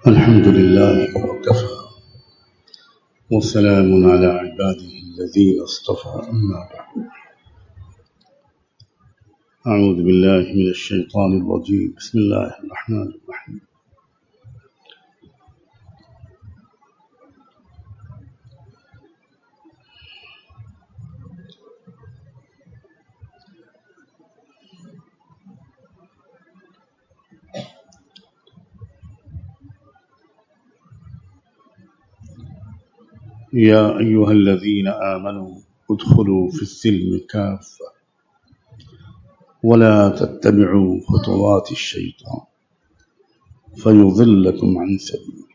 الحمد لله وكفى وسلام على عباده الذين اصطفى أما بعد. أعوذ بالله من الشيطان الرجيم. بسم الله الرحمن الرحيم. يا أيها الذين آمنوا ادخلوا في السلم كافة ولا تتبعوا خطوات الشيطان فيضلكم عن سبيله.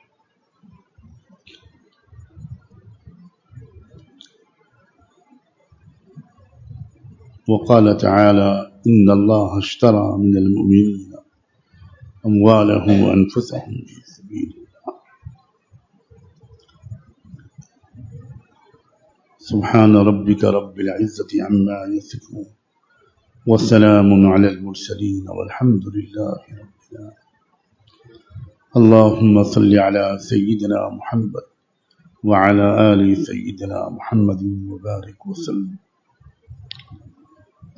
وقال تعالى: إن الله اشترى من المؤمنين أموالهم وأنفسهم في سبيل الله. سبحان ربك رب العزة عما يصفون وسلام على المرسلين والحمد لله رب العالمين. اللهم صل على سيدنا محمد وعلى آل سيدنا محمد وبارك وسلم.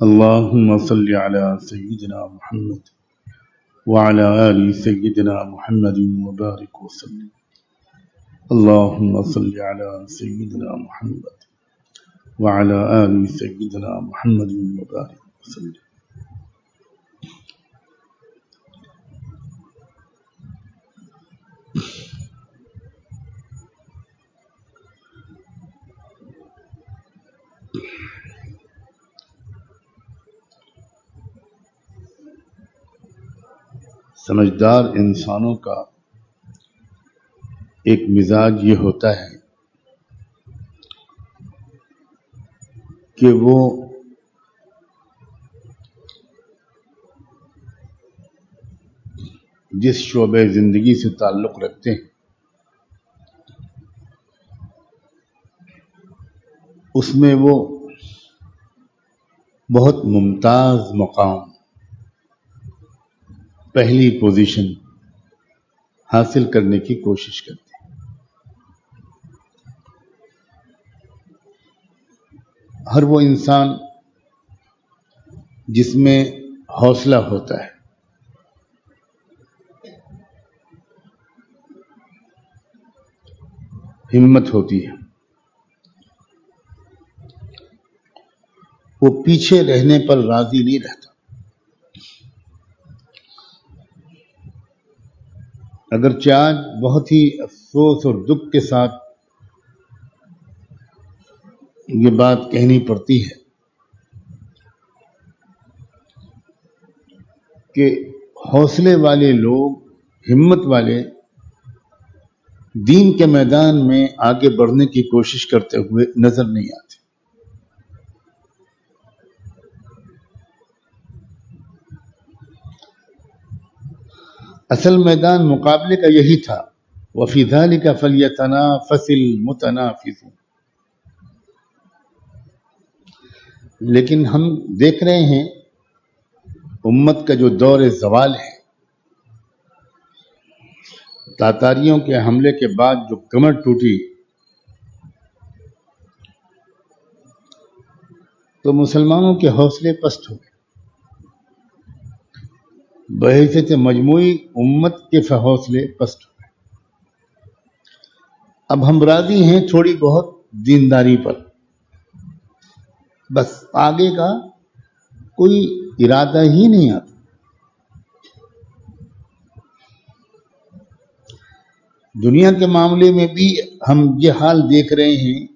اللهم صل على سيدنا محمد وعلى آل سيدنا محمد وبارك وسلم. اللهم صل على سيدنا محمد وعلى آل سيدنا محمد وبارك وسلم. سمجھدار انسانوں کا ایک مزاج یہ ہوتا ہے کہ وہ جس شعبہ زندگی سے تعلق رکھتے ہیں اس میں وہ بہت ممتاز مقام، پہلی پوزیشن حاصل کرنے کی کوشش کرتے ہیں۔ ہر وہ انسان جس میں حوصلہ ہوتا ہے، ہمت ہوتی ہے، وہ پیچھے رہنے پر راضی نہیں رہتا۔ اگرچہ آج بہت ہی افسوس اور دکھ کے ساتھ یہ بات کہنی پڑتی ہے کہ حوصلے والے لوگ، ہمت والے دین کے میدان میں آگے بڑھنے کی کوشش کرتے ہوئے نظر نہیں آتے۔ اصل میدان مقابلے کا یہی تھا، وَفِي ذَلِكَ فَلْيَتَنَافَسِ الْمُتَنَافِسُونَ۔ لیکن ہم دیکھ رہے ہیں امت کا جو دور زوال ہے، تاتاریوں کے حملے کے بعد جو کمر ٹوٹی تو مسلمانوں کے حوصلے پست ہو گئے۔ بحیثیت مجموعی امت کے حوصلے پست ہو گئے۔ اب ہم راضی ہیں تھوڑی بہت دینداری پر، بس آگے کا کوئی ارادہ ہی نہیں آتا۔ دنیا کے معاملے میں بھی ہم یہ حال دیکھ رہے ہیں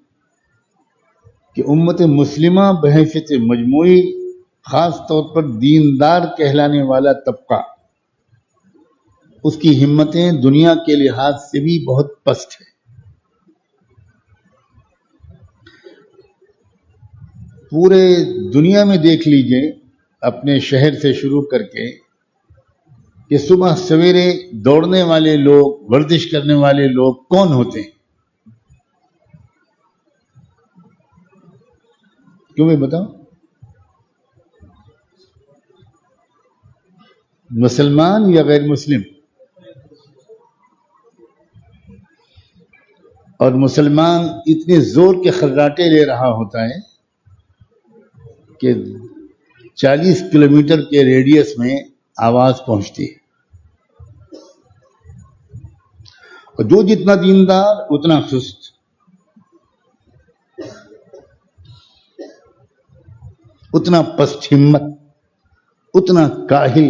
کہ امت مسلمہ بحیثیت مجموعی، خاص طور پر دیندار کہلانے والا طبقہ، اس کی ہمتیں دنیا کے لحاظ سے بھی بہت پست ہے۔ پورے دنیا میں دیکھ لیجئے، اپنے شہر سے شروع کر کے، کہ صبح سویرے دوڑنے والے لوگ، ورزش کرنے والے لوگ کون ہوتے ہیں؟ کیوں میں بتاؤں؟ مسلمان یا غیر مسلم؟ اور مسلمان اتنے زور کے خراٹے لے رہا ہوتا ہے کہ 40 کلومیٹر کے ریڈیس میں آواز پہنچتی ہے، اور جو جتنا دیندار اتنا سست، اتنا پست ہمت، اتنا کاہل.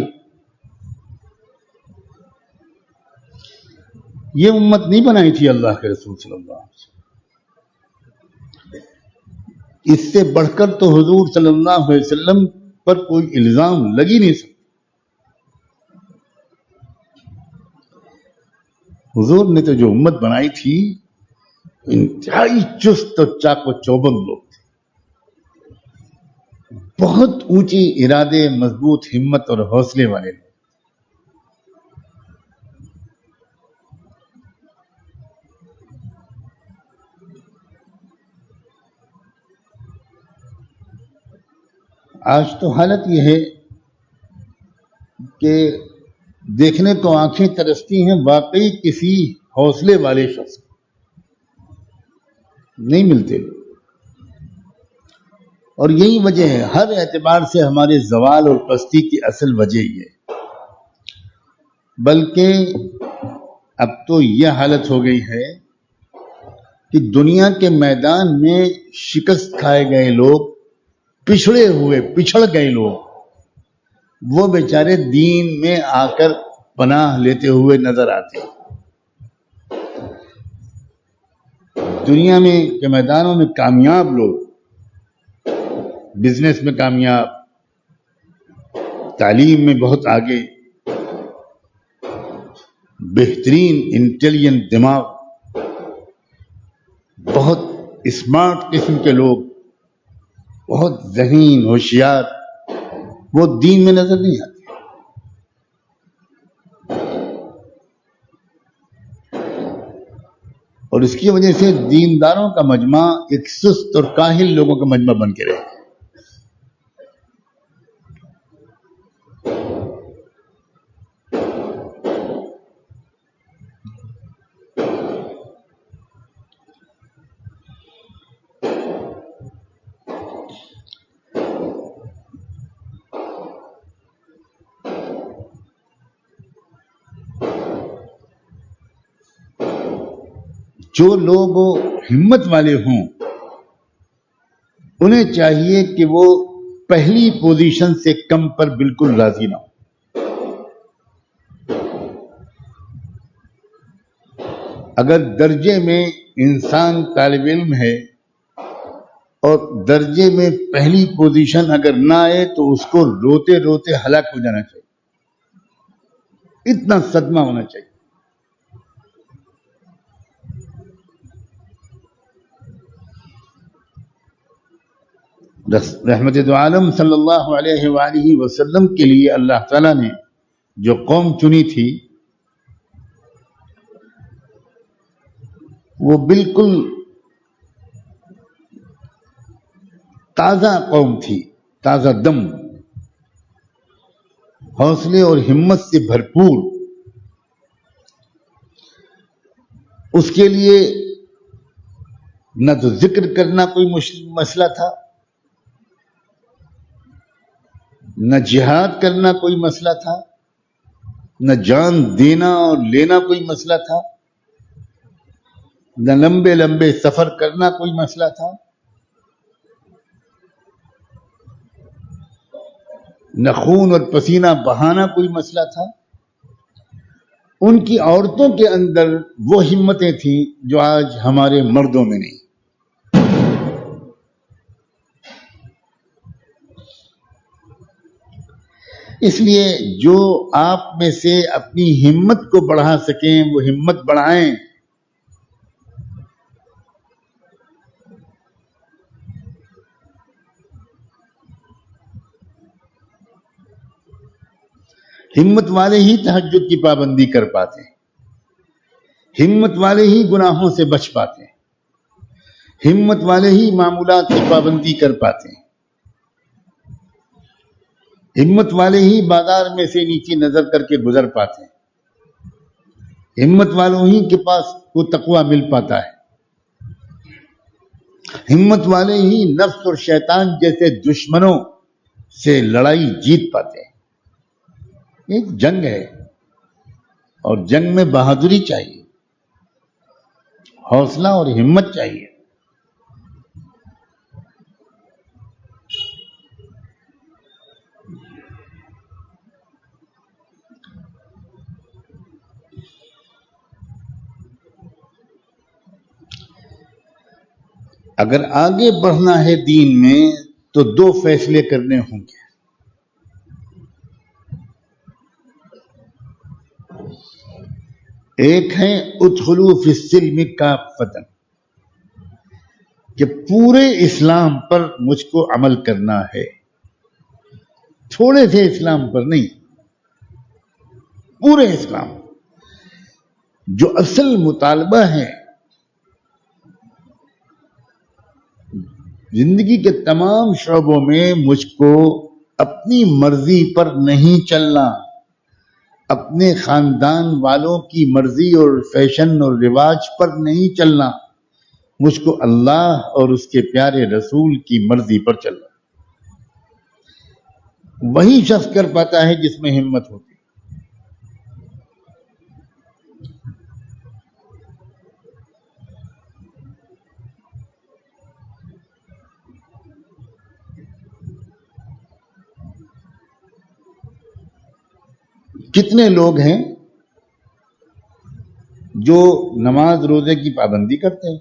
یہ امت نہیں بنائی تھی اللہ کے رسول صلی اللہ علیہ وسلم. اس سے بڑھ کر تو حضور صلی اللہ علیہ وسلم پر کوئی الزام لگ ہی نہیں سکتا. حضور نے تو جو امت بنائی تھی انتہائی چست اور چاق و چوبند لوگ تھے، بہت اونچی ارادے، مضبوط ہمت اور حوصلے والے لوگ. آج تو حالت یہ ہے کہ دیکھنے کو آنکھیں ترستی ہیں، واقعی کسی حوصلے والے شخص نہیں ملتے. اور یہی وجہ ہے، ہر اعتبار سے ہمارے زوال اور پستی کی اصل وجہ یہ ہے. بلکہ اب تو یہ حالت ہو گئی ہے کہ دنیا کے میدان میں شکست کھائے گئے لوگ، پچھڑ گئے لوگ، وہ بیچارے دین میں آ کر پناہ لیتے ہوئے نظر آتے ہیں. دنیا میں کے میدانوں میں کامیاب لوگ، بزنس میں کامیاب، تعلیم میں بہت آگے، بہترین انٹیلیجنٹ دماغ، بہت اسمارٹ قسم کے لوگ، بہت ذہین ہوشیار، وہ دین میں نظر نہیں آتے. اور اس کی وجہ سے دینداروں کا مجمع ایک سست اور کاہل لوگوں کا مجمع بن کے رہے. جو لوگ ہمت والے ہوں انہیں چاہیے کہ وہ پہلی پوزیشن سے کم پر بالکل راضی نہ ہو. اگر درجے میں انسان طالب علم ہے اور درجے میں پہلی پوزیشن اگر نہ آئے تو اس کو روتے روتے ہلاک ہو جانا چاہیے. اتنا صدمہ ہونا چاہیے. رحمت دو عالم صلی اللہ علیہ وآلہ وسلم کے لیے اللہ تعالیٰ نے جو قوم چنی تھی وہ بالکل تازہ قوم تھی، تازہ دم، حوصلے اور ہمت سے بھرپور. اس کے لیے نہ تو ذکر کرنا کوئی مسئلہ تھا، نہ جہاد کرنا کوئی مسئلہ تھا، نہ جان دینا اور لینا کوئی مسئلہ تھا، نہ لمبے لمبے سفر کرنا کوئی مسئلہ تھا، نہ خون اور پسینہ بہانا کوئی مسئلہ تھا. ان کی عورتوں کے اندر وہ ہمتیں تھیں جو آج ہمارے مردوں میں نہیں. اس لیے جو آپ میں سے اپنی ہمت کو بڑھا سکیں وہ ہمت بڑھائیں. ہمت والے ہی تہجد کی پابندی کر پاتے ہیں، ہمت والے ہی گناہوں سے بچ پاتے ہیں، ہمت والے ہی معمولات کی پابندی کر پاتے ہیں، ہمت والے ہی بازار میں سے نیچی نظر کر کے گزر پاتے ہیں، ہمت والوں ہی کے پاس وہ تقویٰ مل پاتا ہے. ہمت والے ہی نفس اور شیطان جیسے دشمنوں سے لڑائی جیت پاتے ہیں۔ ایک جنگ ہے اور جنگ میں بہادری چاہیے، حوصلہ اور ہمت چاہیے۔ اگر آگے بڑھنا ہے دین میں تو دو فیصلے کرنے ہوں گے۔ ایک ہے ادخلوا فی السلم کافۃ، کہ پورے اسلام پر مجھ کو عمل کرنا ہے، تھوڑے سے اسلام پر نہیں، پورے اسلام۔ جو اصل مطالبہ ہے زندگی کے تمام شعبوں میں مجھ کو اپنی مرضی پر نہیں چلنا، اپنے خاندان والوں کی مرضی اور فیشن اور رواج پر نہیں چلنا، مجھ کو اللہ اور اس کے پیارے رسول کی مرضی پر چلنا۔ وہی شخص کر پاتا ہے جس میں ہمت ہوتی۔ کتنے لوگ ہیں جو نماز روزے کی پابندی کرتے ہیں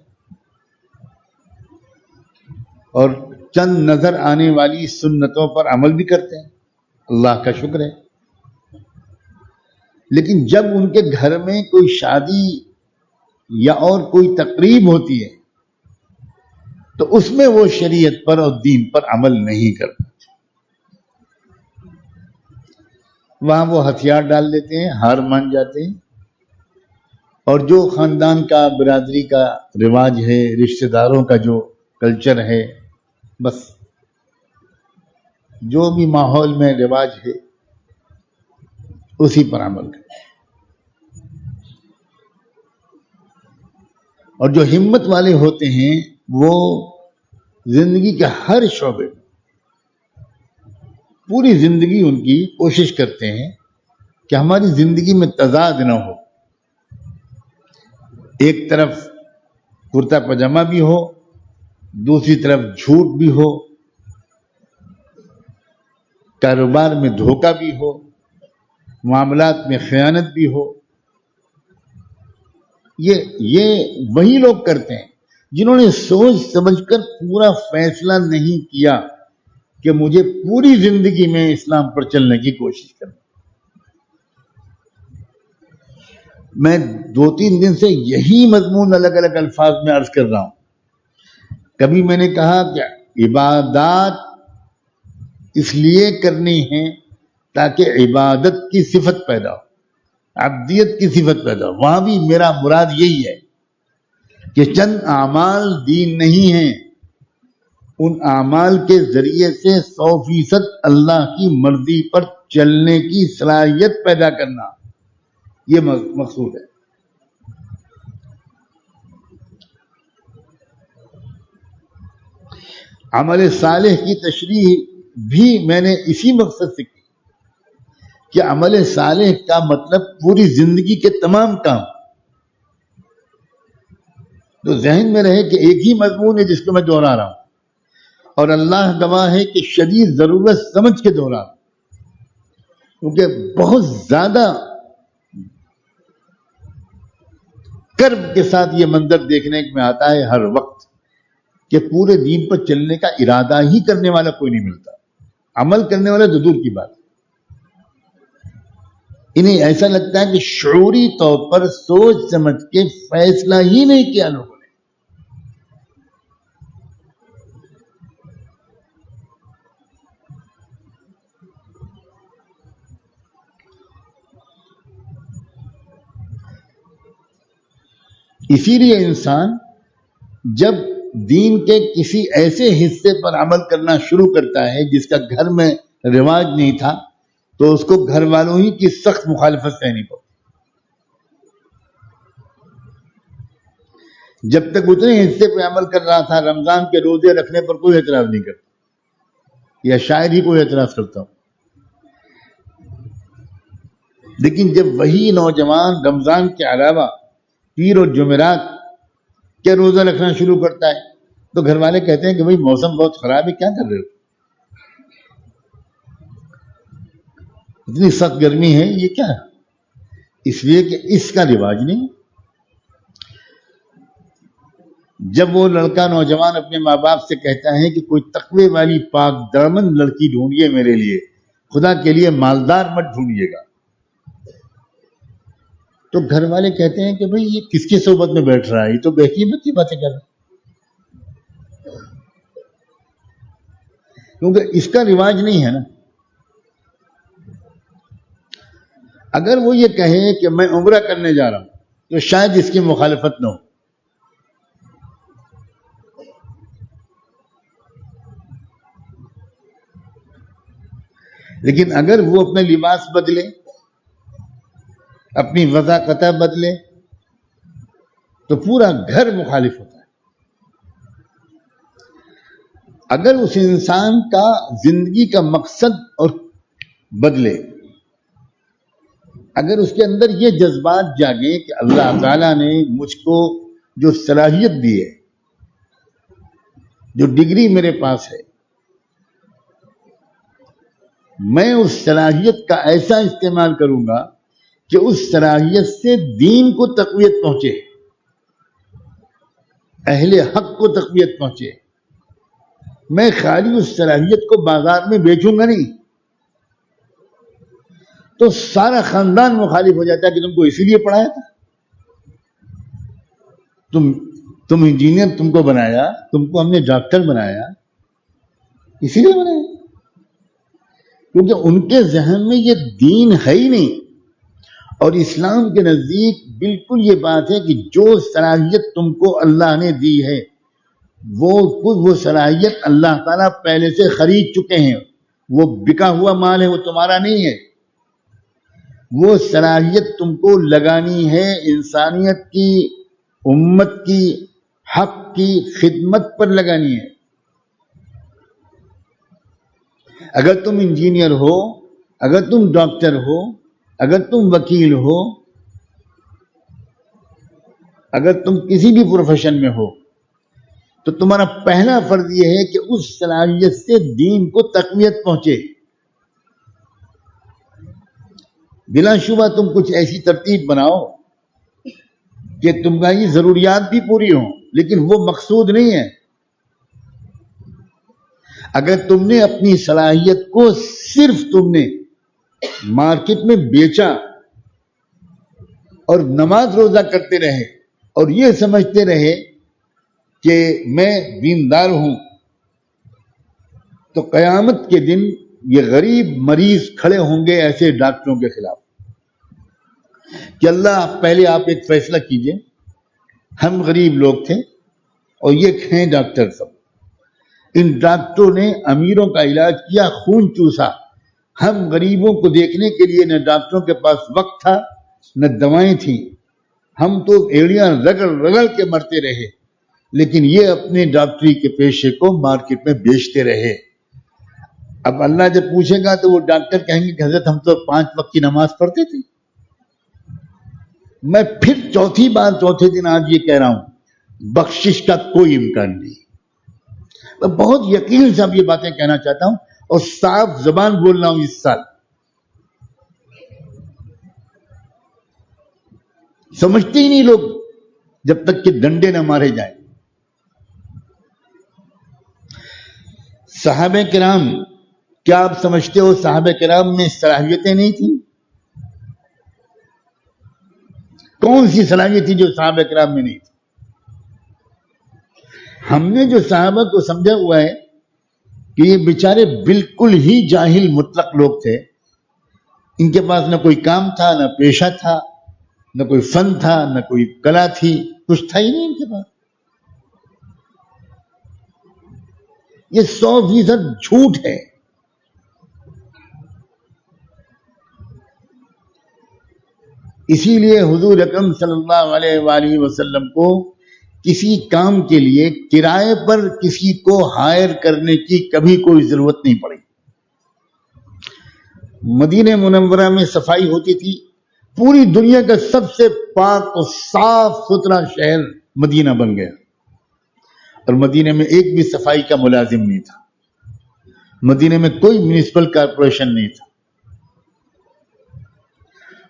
اور چند نظر آنے والی سنتوں پر عمل بھی کرتے ہیں، اللہ کا شکر ہے، لیکن جب ان کے گھر میں کوئی شادی یا اور کوئی تقریب ہوتی ہے تو اس میں وہ شریعت پر اور دین پر عمل نہیں کرتے، وہاں وہ ہتھیار ڈال دیتے ہیں، ہار مان جاتے ہیں، اور جو خاندان کا برادری کا رواج ہے، رشتہ داروں کا جو کلچر ہے، بس جو بھی ماحول میں رواج ہے اسی پر عمل کریں۔ اور جو ہمت والے ہوتے ہیں وہ زندگی کے ہر شعبے میں، پوری زندگی ان کی کوشش کرتے ہیں کہ ہماری زندگی میں تضاد نہ ہو، ایک طرف کرتا پاجامہ بھی ہو، دوسری طرف جھوٹ بھی ہو، کاروبار میں دھوکہ بھی ہو، معاملات میں خیانت بھی ہو۔ یہ وہی لوگ کرتے ہیں جنہوں نے سوچ سمجھ کر پورا فیصلہ نہیں کیا کہ مجھے پوری زندگی میں اسلام پر چلنے کی کوشش کرنا۔ میں 2-3 دن سے یہی مضمون الگ الگ الفاظ میں عرض کر رہا ہوں۔ کبھی میں نے کہا کہ عبادات اس لیے کرنی ہے تاکہ عبادت کی صفت پیدا ہو، عبدیت کی صفت پیدا ہو۔ وہاں بھی میرا مراد یہی ہے کہ چند اعمال دین نہیں ہیں، ان اعمال کے ذریعے سے 100% اللہ کی مرضی پر چلنے کی صلاحیت پیدا کرنا، یہ مقصود ہے۔ عمل صالح کی تشریح بھی میں نے اسی مقصد سے کی کہ عمل صالح کا مطلب پوری زندگی کے تمام کام، تو ذہن میں رہے کہ ایک ہی مضمون ہے جس کو میں دہرا رہا ہوں، اور اللہ گواہ ہے کہ شدید ضرورت سمجھ کے دہرا رہا ہوں، کیونکہ بہت زیادہ کرب کے ساتھ یہ منظر دیکھنے میں آتا ہے ہر وقت کہ پورے دین پر چلنے کا ارادہ ہی کرنے والا کوئی نہیں ملتا، عمل کرنے والا تو دور کی بات ہے۔ انہیں ایسا لگتا ہے کہ شعوری طور پر سوچ سمجھ کے فیصلہ ہی نہیں کیا لوگوں نے۔ اسی لیے انسان جب دین کے کسی ایسے حصے پر عمل کرنا شروع کرتا ہے جس کا گھر میں رواج نہیں تھا تو اس کو گھر والوں ہی کی سخت مخالفت سہنی پڑتی۔ جب تک اتنے حصے پہ عمل کر رہا تھا رمضان کے روزے رکھنے پر کوئی اعتراض نہیں کرتا، یا شاید ہی کوئی اعتراض کرتا ہوں. لیکن جب وہی نوجوان رمضان کے علاوہ پیر اور جمعرات کے روزہ رکھنا شروع کرتا ہے تو گھر والے کہتے ہیں کہ بھائی موسم بہت خراب ہے، کیا کر رہے ہو، اتنی سخت گرمی ہے، یہ کیا ہے؟ اس لیے کہ اس کا رواج نہیں. جب وہ لڑکا نوجوان اپنے ماں باپ سے کہتا ہے کہ کوئی تقوی والی پاک دامن لڑکی ڈھونڈیے میرے لیے، خدا کے لیے مالدار مت ڈھونڈیے گا، تو گھر والے کہتے ہیں کہ بھئی یہ کس کی صحبت میں بیٹھ رہا ہے، یہ تو بہتیمت کی باتیں کر رہا ہے، کیونکہ اس کا رواج نہیں ہے نا. اگر وہ یہ کہے کہ میں عمرہ کرنے جا رہا ہوں تو شاید اس کی مخالفت نہ ہو، لیکن اگر وہ اپنے لباس بدلے، اپنی وضاقت بدلے تو پورا گھر مخالف ہوتا ہے. اگر اس انسان کا زندگی کا مقصد اور بدلے، اگر اس کے اندر یہ جذبات جاگیں کہ اللہ تعالیٰ نے مجھ کو جو صلاحیت دی ہے، جو ڈگری میرے پاس ہے، میں اس صلاحیت کا ایسا استعمال کروں گا کہ اس صلاحیت سے دین کو تقویت پہنچے، اہل حق کو تقویت پہنچے. میں خالی اس صلاحیت کو بازار میں بیچوں گا نہیں تو سارا خاندان مخالف ہو جاتا ہے کہ تم کو اسی لیے پڑھایا تھا، تم انجینئر تم کو بنایا، تم کو ہم نے ڈاکٹر بنایا، اسی لیے بنایا، کیونکہ ان کے ذہن میں یہ دین ہے ہی نہیں. اور اسلام کے نزدیک بالکل یہ بات ہے کہ جو صلاحیت تم کو اللہ نے دی ہے وہ صلاحیت اللہ تعالیٰ پہلے سے خرید چکے ہیں، وہ بکا ہوا مال ہے، وہ تمہارا نہیں ہے. وہ صلاحیت تم کو لگانی ہے انسانیت کی، امت کی، حق کی خدمت پر لگانی ہے. اگر تم انجینئر ہو، اگر تم ڈاکٹر ہو، اگر تم وکیل ہو، اگر تم کسی بھی پروفیشن میں ہو تو تمہارا پہلا فرض یہ ہے کہ اس صلاحیت سے دین کو تقویت پہنچے. بلا شبہ تم کچھ ایسی ترتیب بناؤ کہ تمہاری ضروریات بھی پوری ہوں، لیکن وہ مقصود نہیں ہے. اگر تم نے اپنی صلاحیت کو صرف تم نے مارکیٹ میں بیچا اور نماز روزہ کرتے رہے اور یہ سمجھتے رہے کہ میں دیندار ہوں، تو قیامت کے دن یہ غریب مریض کھڑے ہوں گے ایسے ڈاکٹروں کے خلاف کہ اللہ پہلے آپ ایک فیصلہ کیجئے، ہم غریب لوگ تھے اور یہ ہیں ڈاکٹر سب، ان ڈاکٹروں نے امیروں کا علاج کیا، خون چوسا، ہم غریبوں کو دیکھنے کے لیے نہ ڈاکٹروں کے پاس وقت تھا نہ دوائیں تھیں، ہم تو ایڑیاں رگڑ رگڑ کے مرتے رہے، لیکن یہ اپنے ڈاکٹری کے پیشے کو مارکیٹ میں بیچتے رہے. اب اللہ جب پوچھے گا تو وہ ڈاکٹر کہیں گے کہ حضرت ہم تو 5 وقت کی نماز پڑھتے تھے. میں پھر چوتھی بار چوتھے دن آج یہ کہہ رہا ہوں، بخشش کا کوئی امکان نہیں. میں بہت یقین سے اب یہ باتیں کہنا چاہتا ہوں اور صاف زبان بول رہا ہوں اس سال. سمجھتے ہی نہیں لوگ جب تک کہ ڈنڈے نہ مارے جائیں. صحابہ کرام، کیا آپ سمجھتے ہو صحابہ کرام میں صلاحیتیں نہیں تھیں؟ کون سی صلاحیت تھی جو صحابہ کرام میں نہیں تھی؟ ہم نے جو صحابہ کو سمجھا ہوا ہے کہ یہ بیچارے بالکل ہی جاہل مطلق لوگ تھے، ان کے پاس نہ کوئی کام تھا، نہ پیشہ تھا، نہ کوئی فن تھا، نہ کوئی کلا تھی، کچھ تھا ہی نہیں ان کے پاس. یہ 100% جھوٹ ہے. اسی لیے حضور اکرم صلی اللہ علیہ وآلہ وسلم کو کسی کام کے لیے کرائے پر کسی کو ہائر کرنے کی کبھی کوئی ضرورت نہیں پڑی. مدینہ منورہ میں صفائی ہوتی تھی. پوری دنیا کا سب سے پاک اور صاف ستھرا شہر مدینہ بن گیا، اور مدینہ میں ایک بھی صفائی کا ملازم نہیں تھا. مدینہ میں کوئی میونسپل کارپوریشن نہیں تھا.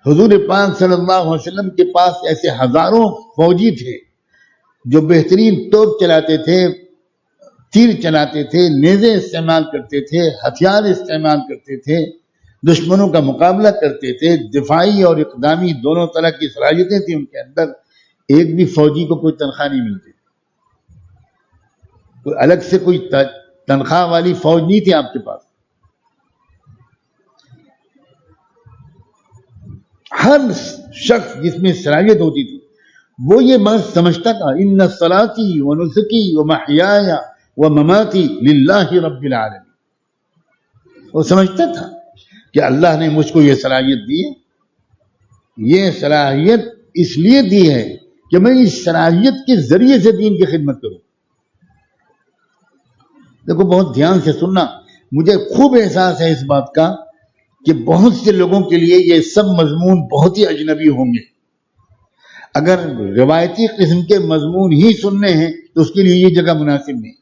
حضور پاک صلی اللہ علیہ وسلم کے پاس ایسے ہزاروں فوجی تھے جو بہترین توپ چلاتے تھے، تیر چلاتے تھے، نیزے استعمال کرتے تھے، ہتھیار استعمال کرتے تھے، دشمنوں کا مقابلہ کرتے تھے. دفاعی اور اقدامی دونوں طرح کی صلاحیتیں تھیں ان کے اندر. ایک بھی فوجی کو کوئی تنخواہ نہیں ملتی، کوئی الگ سے کوئی تنخواہ والی فوج نہیں تھی آپ کے پاس. ہر شخص جس میں صلاحیت ہوتی تھی وہ یہ بات سمجھتا تھا ان صلاتی و نسکی و محیایا و مماتی للہ رب العالمین. وہ سمجھتا تھا کہ اللہ نے مجھ کو یہ صلاحیت دی ہے، یہ صلاحیت اس لیے دی ہے کہ میں اس صلاحیت کے ذریعے سے دین کی خدمت کروں. دیکھو بہت دھیان سے سننا، مجھے خوب احساس ہے اس بات کا کہ بہت سے لوگوں کے لیے یہ سب مضمون بہت ہی اجنبی ہوں گے. اگر روایتی قسم کے مضمون ہی سننے ہیں تو اس کے لیے یہ جگہ مناسب نہیں.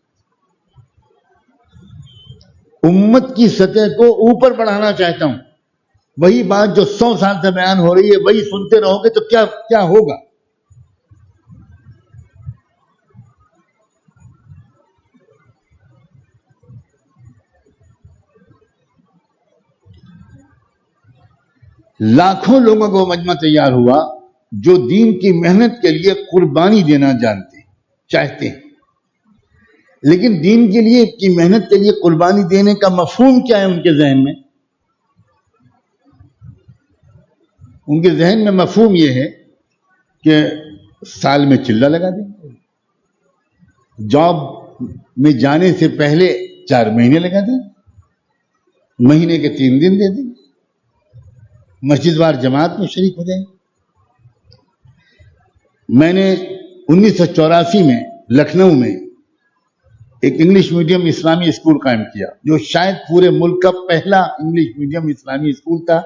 امت کی سطح کو اوپر بڑھانا چاہتا ہوں. وہی بات جو 100 سال سے بیان ہو رہی ہے وہی سنتے رہو گے تو کیا ہوگا. لاکھوں لوگوں کو مجمع تیار ہوا جو دین کی محنت کے لیے قربانی دینا چاہتے ہیں. لیکن دین کے لیے کی محنت کے لیے قربانی دینے کا مفہوم کیا ہے ان کے ذہن میں؟ ان کے ذہن میں مفہوم یہ ہے کہ سال میں چلہ لگا دیں، جاب میں جانے سے پہلے 4 مہینے لگا دیں، مہینے کے 3 دن دے دیں، مسجد وار جماعت میں شریک ہو جائیں. میں نے 1984 میں لکھنؤ میں ایک انگلش میڈیم اسلامی اسکول قائم کیا جو شاید پورے ملک کا پہلا انگلش میڈیم اسلامی اسکول تھا،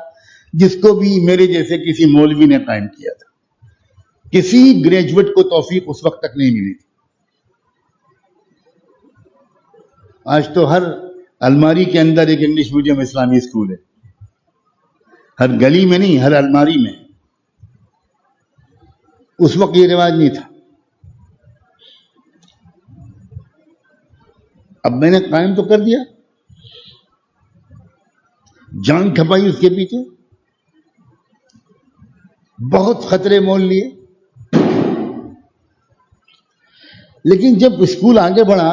جس کو بھی میرے جیسے کسی مولوی نے قائم کیا تھا. کسی گریجویٹ کو توفیق اس وقت تک نہیں ملی تھی. آج تو ہر الماری کے اندر ایک انگلش میڈیم اسلامی اسکول ہے، ہر گلی میں نہیں، ہر الماری میں. اس وقت یہ رواج نہیں تھا. اب میں نے قائم تو کر دیا، جان کھپائی اس کے پیچھے، بہت خطرے مول لیے. لیکن جب اسکول آگے بڑھا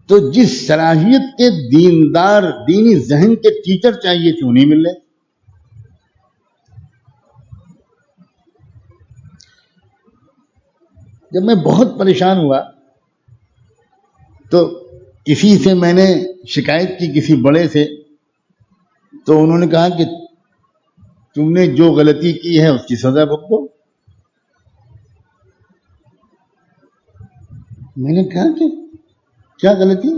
تو جس صلاحیت کے دیندار دینی ذہن کے ٹیچر چاہیے تھے وہ نہیں مل رہے. جب میں بہت پریشان ہوا تو کسی سے میں نے شکایت کی، کسی بڑے سے، تو انہوں نے کہا کہ تم نے جو غلطی کی ہے اس کی سزا بھگتو. میں نے کہا کہ کیا غلطی؟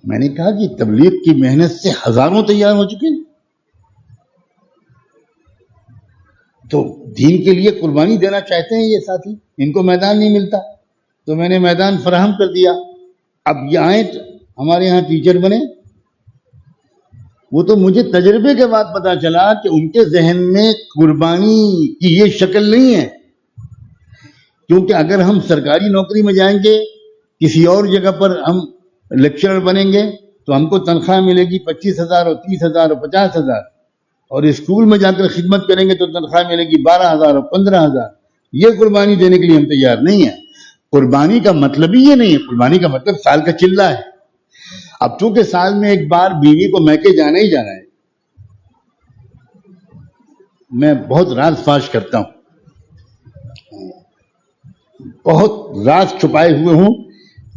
میں نے کہا کہ تبلیغ کی محنت سے ہزاروں تیار ہو چکے ہیں، تو دین کے لیے قربانی دینا چاہتے ہیں یہ ساتھی، ان کو میدان نہیں ملتا تو میں نے میدان فراہم کر دیا. اب یہ آئیں ہمارے ہاں ٹیچر بنے. وہ تو مجھے تجربے کے بعد پتا چلا کہ ان کے ذہن میں قربانی کی یہ شکل نہیں ہے. کیونکہ اگر ہم سرکاری نوکری میں جائیں گے، کسی اور جگہ پر ہم لیکچرر بنیں گے تو ہم کو تنخواہ ملے گی 25,000 اور 30,000 اور 50,000، اور اسکول میں جا کر خدمت کریں گے تو تنخواہ ملے گی 12,000 اور 15,000. یہ قربانی دینے کے لیے ہم تیار نہیں ہیں. قربانی کا مطلب ہی یہ نہیں ہے. قربانی کا مطلب سال کا چلہ ہے. اب چونکہ سال میں ایک بار بیوی کو میکے جانا ہی جانا ہے، میں بہت راز فاش کرتا ہوں، بہت راز چھپائے ہوئے ہوں.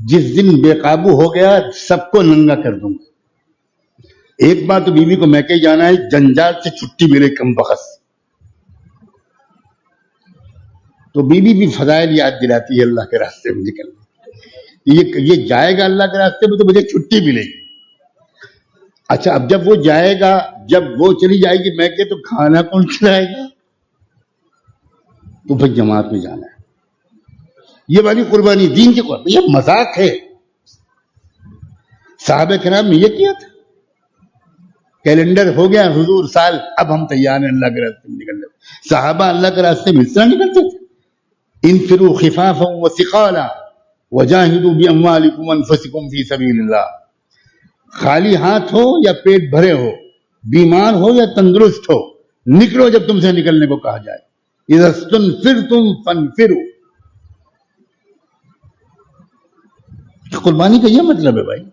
جس دن بے قابو ہو گیا سب کو ننگا کر دوں گا. ایک بار تو بیوی کو میکے جانا ہے، جنجال سے چھٹی ملے کم بخت. تو بیوی بھی فضائل یاد دلاتی ہے اللہ کے راستے میں نکلنے، یہ جائے گا اللہ کے راستے میں تو مجھے چھٹی ملے گی. اچھا اب جب وہ جائے گا، جب وہ چلی جائے گی میں کہ تو کھانا کون کھلائے گا؟ تو پھر جماعت میں جانا ہے. یہ والی قربانی دین کی قربانی، یہ مذاق ہے. صحابہ کرام نے یہ کیا تھا. کیلنڈر ہو گیا حضور سال، اب ہم تیار ہیں اللہ کے راستے میں نکلنے. صحابہ اللہ کے راستے میں اس طرح نکلتے تھے. انفروا خفافا وثقالا وجاہدوا باموالکم وانفسکم فی سبیل اللہ. خالی ہاتھ ہو یا پیٹ بھرے ہو، بیمار ہو یا تندرست ہو، نکلو جب تم سے نکلنے کو کہا جائے. اذا استنفرتم فانفروا. قربانی کا یہ مطلب ہے بھائی.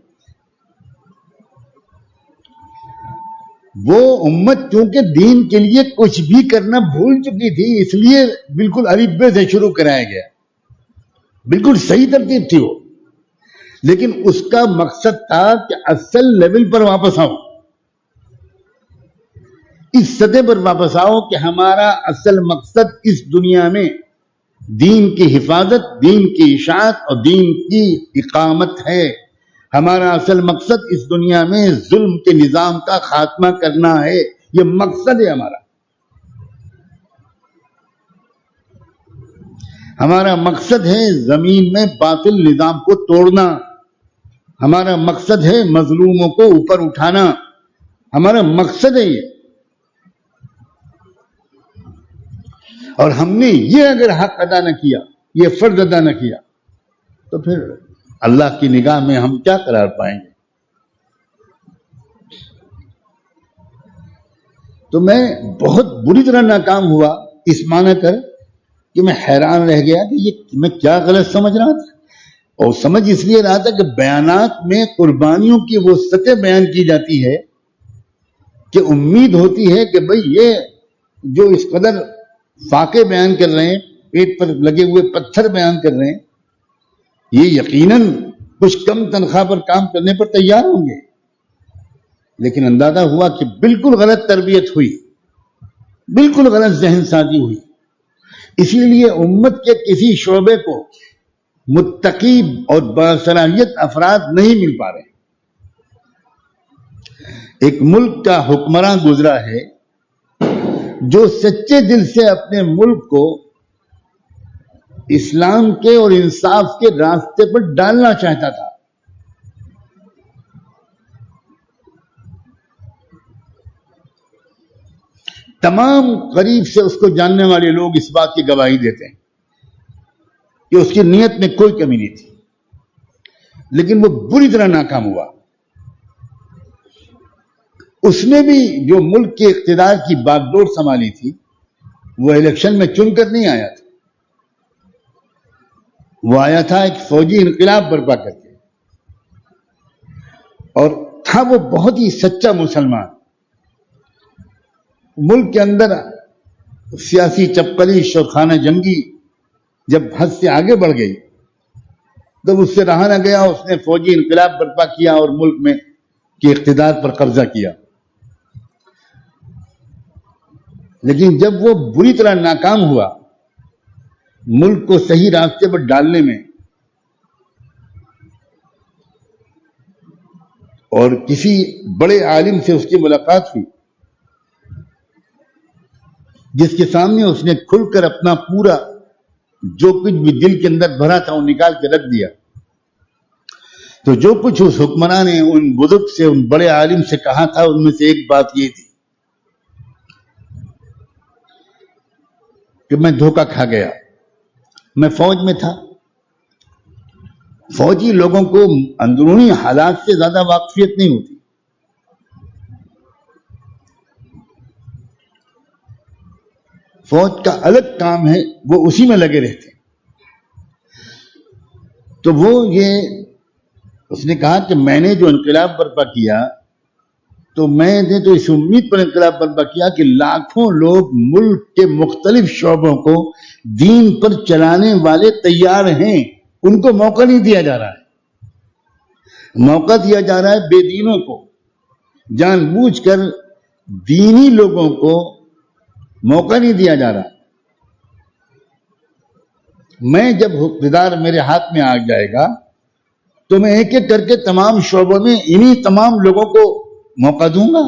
وہ امت چونکہ دین کے لیے کچھ بھی کرنا بھول چکی تھی، اس لیے بالکل الف ب سے شروع کرایا گیا. بالکل صحیح ترتیب تھی وہ، لیکن اس کا مقصد تھا کہ اصل لیول پر واپس آؤ، اس سطح پر واپس آؤ کہ ہمارا اصل مقصد اس دنیا میں دین کی حفاظت، دین کی اشاعت اور دین کی اقامت ہے. ہمارا اصل مقصد اس دنیا میں ظلم کے نظام کا خاتمہ کرنا ہے. یہ مقصد ہے ہمارا. ہمارا مقصد ہے زمین میں باطل نظام کو توڑنا. ہمارا مقصد ہے مظلوموں کو اوپر اٹھانا. ہمارا مقصد ہے یہ. اور ہم نے یہ اگر حق ادا نہ کیا، یہ فرض ادا نہ کیا، تو پھر اللہ کی نگاہ میں ہم کیا قرار پائیں گے؟ تو میں بہت بری طرح ناکام ہوا اس معنی کر کہ میں حیران رہ گیا کہ یہ میں کیا غلط سمجھ رہا تھا. اور سمجھ اس لیے رہا تھا کہ بیانات میں قربانیوں کی وہ سطح بیان کی جاتی ہے کہ امید ہوتی ہے کہ بھئی یہ جو اس قدر فاقے بیان کر رہے ہیں، پیٹ پر لگے ہوئے پتھر بیان کر رہے ہیں، یہ یقیناً کچھ کم تنخواہ پر کام کرنے پر تیار ہوں گے. لیکن اندازہ ہوا کہ بالکل غلط تربیت ہوئی، بالکل غلط ذہن سازی ہوئی. اسی لیے امت کے کسی شعبے کو متقی اور باصلاحیت افراد نہیں مل پا رہے. ایک ملک کا حکمراں گزرا ہے جو سچے دل سے اپنے ملک کو اسلام کے اور انصاف کے راستے پر ڈالنا چاہتا تھا. تمام قریب سے اس کو جاننے والے لوگ اس بات کی گواہی دیتے ہیں کہ اس کی نیت میں کوئی کمی نہیں تھی، لیکن وہ بری طرح ناکام ہوا. اس نے بھی جو ملک کے اقتدار کی باغ ڈور سنبھالی تھی، وہ الیکشن میں چن کر نہیں آیا تھا. وہ آیا تھا ایک فوجی انقلاب برپا کر کے، اور تھا وہ بہت ہی سچا مسلمان. ملک کے اندر سیاسی چپقلیش اور خانہ جنگی جب حد سے آگے بڑھ گئی تب اس سے رہا نہ گیا، اس نے فوجی انقلاب برپا کیا اور ملک میں کے اقتدار پر قبضہ کیا. لیکن جب وہ بری طرح ناکام ہوا ملک کو صحیح راستے پر ڈالنے میں، اور کسی بڑے عالم سے اس کی ملاقات ہوئی جس کے سامنے اس نے کھل کر اپنا پورا جو کچھ بھی دل کے اندر بھرا تھا وہ نکال کے رکھ دیا. تو جو کچھ اس حکمراں نے ان بزرگ سے، ان بڑے عالم سے کہا تھا، ان میں سے ایک بات یہ تھی کہ میں دھوکہ کھا گیا. میں فوج میں تھا. فوجی لوگوں کو اندرونی حالات سے زیادہ واقفیت نہیں ہوتی. فوج کا الگ کام ہے، وہ اسی میں لگے رہتے. تو وہ اس نے کہا کہ میں نے جو انقلاب برپا کیا تو میں نے تو اس امید پر انقلاب برپا کیا کہ لاکھوں لوگ ملک کے مختلف شعبوں کو دین پر چلانے والے تیار ہیں. ان کو موقع نہیں دیا جا رہا ہے. موقع دیا جا رہا ہے بے دینوں کو. جان بوجھ کر دینی لوگوں کو موقع نہیں دیا جا رہا. میں جب اقتدار میرے ہاتھ میں آ جائے گا تو میں ایک ایک کر کے تمام شعبوں میں انہی تمام لوگوں کو موقع دوں گا.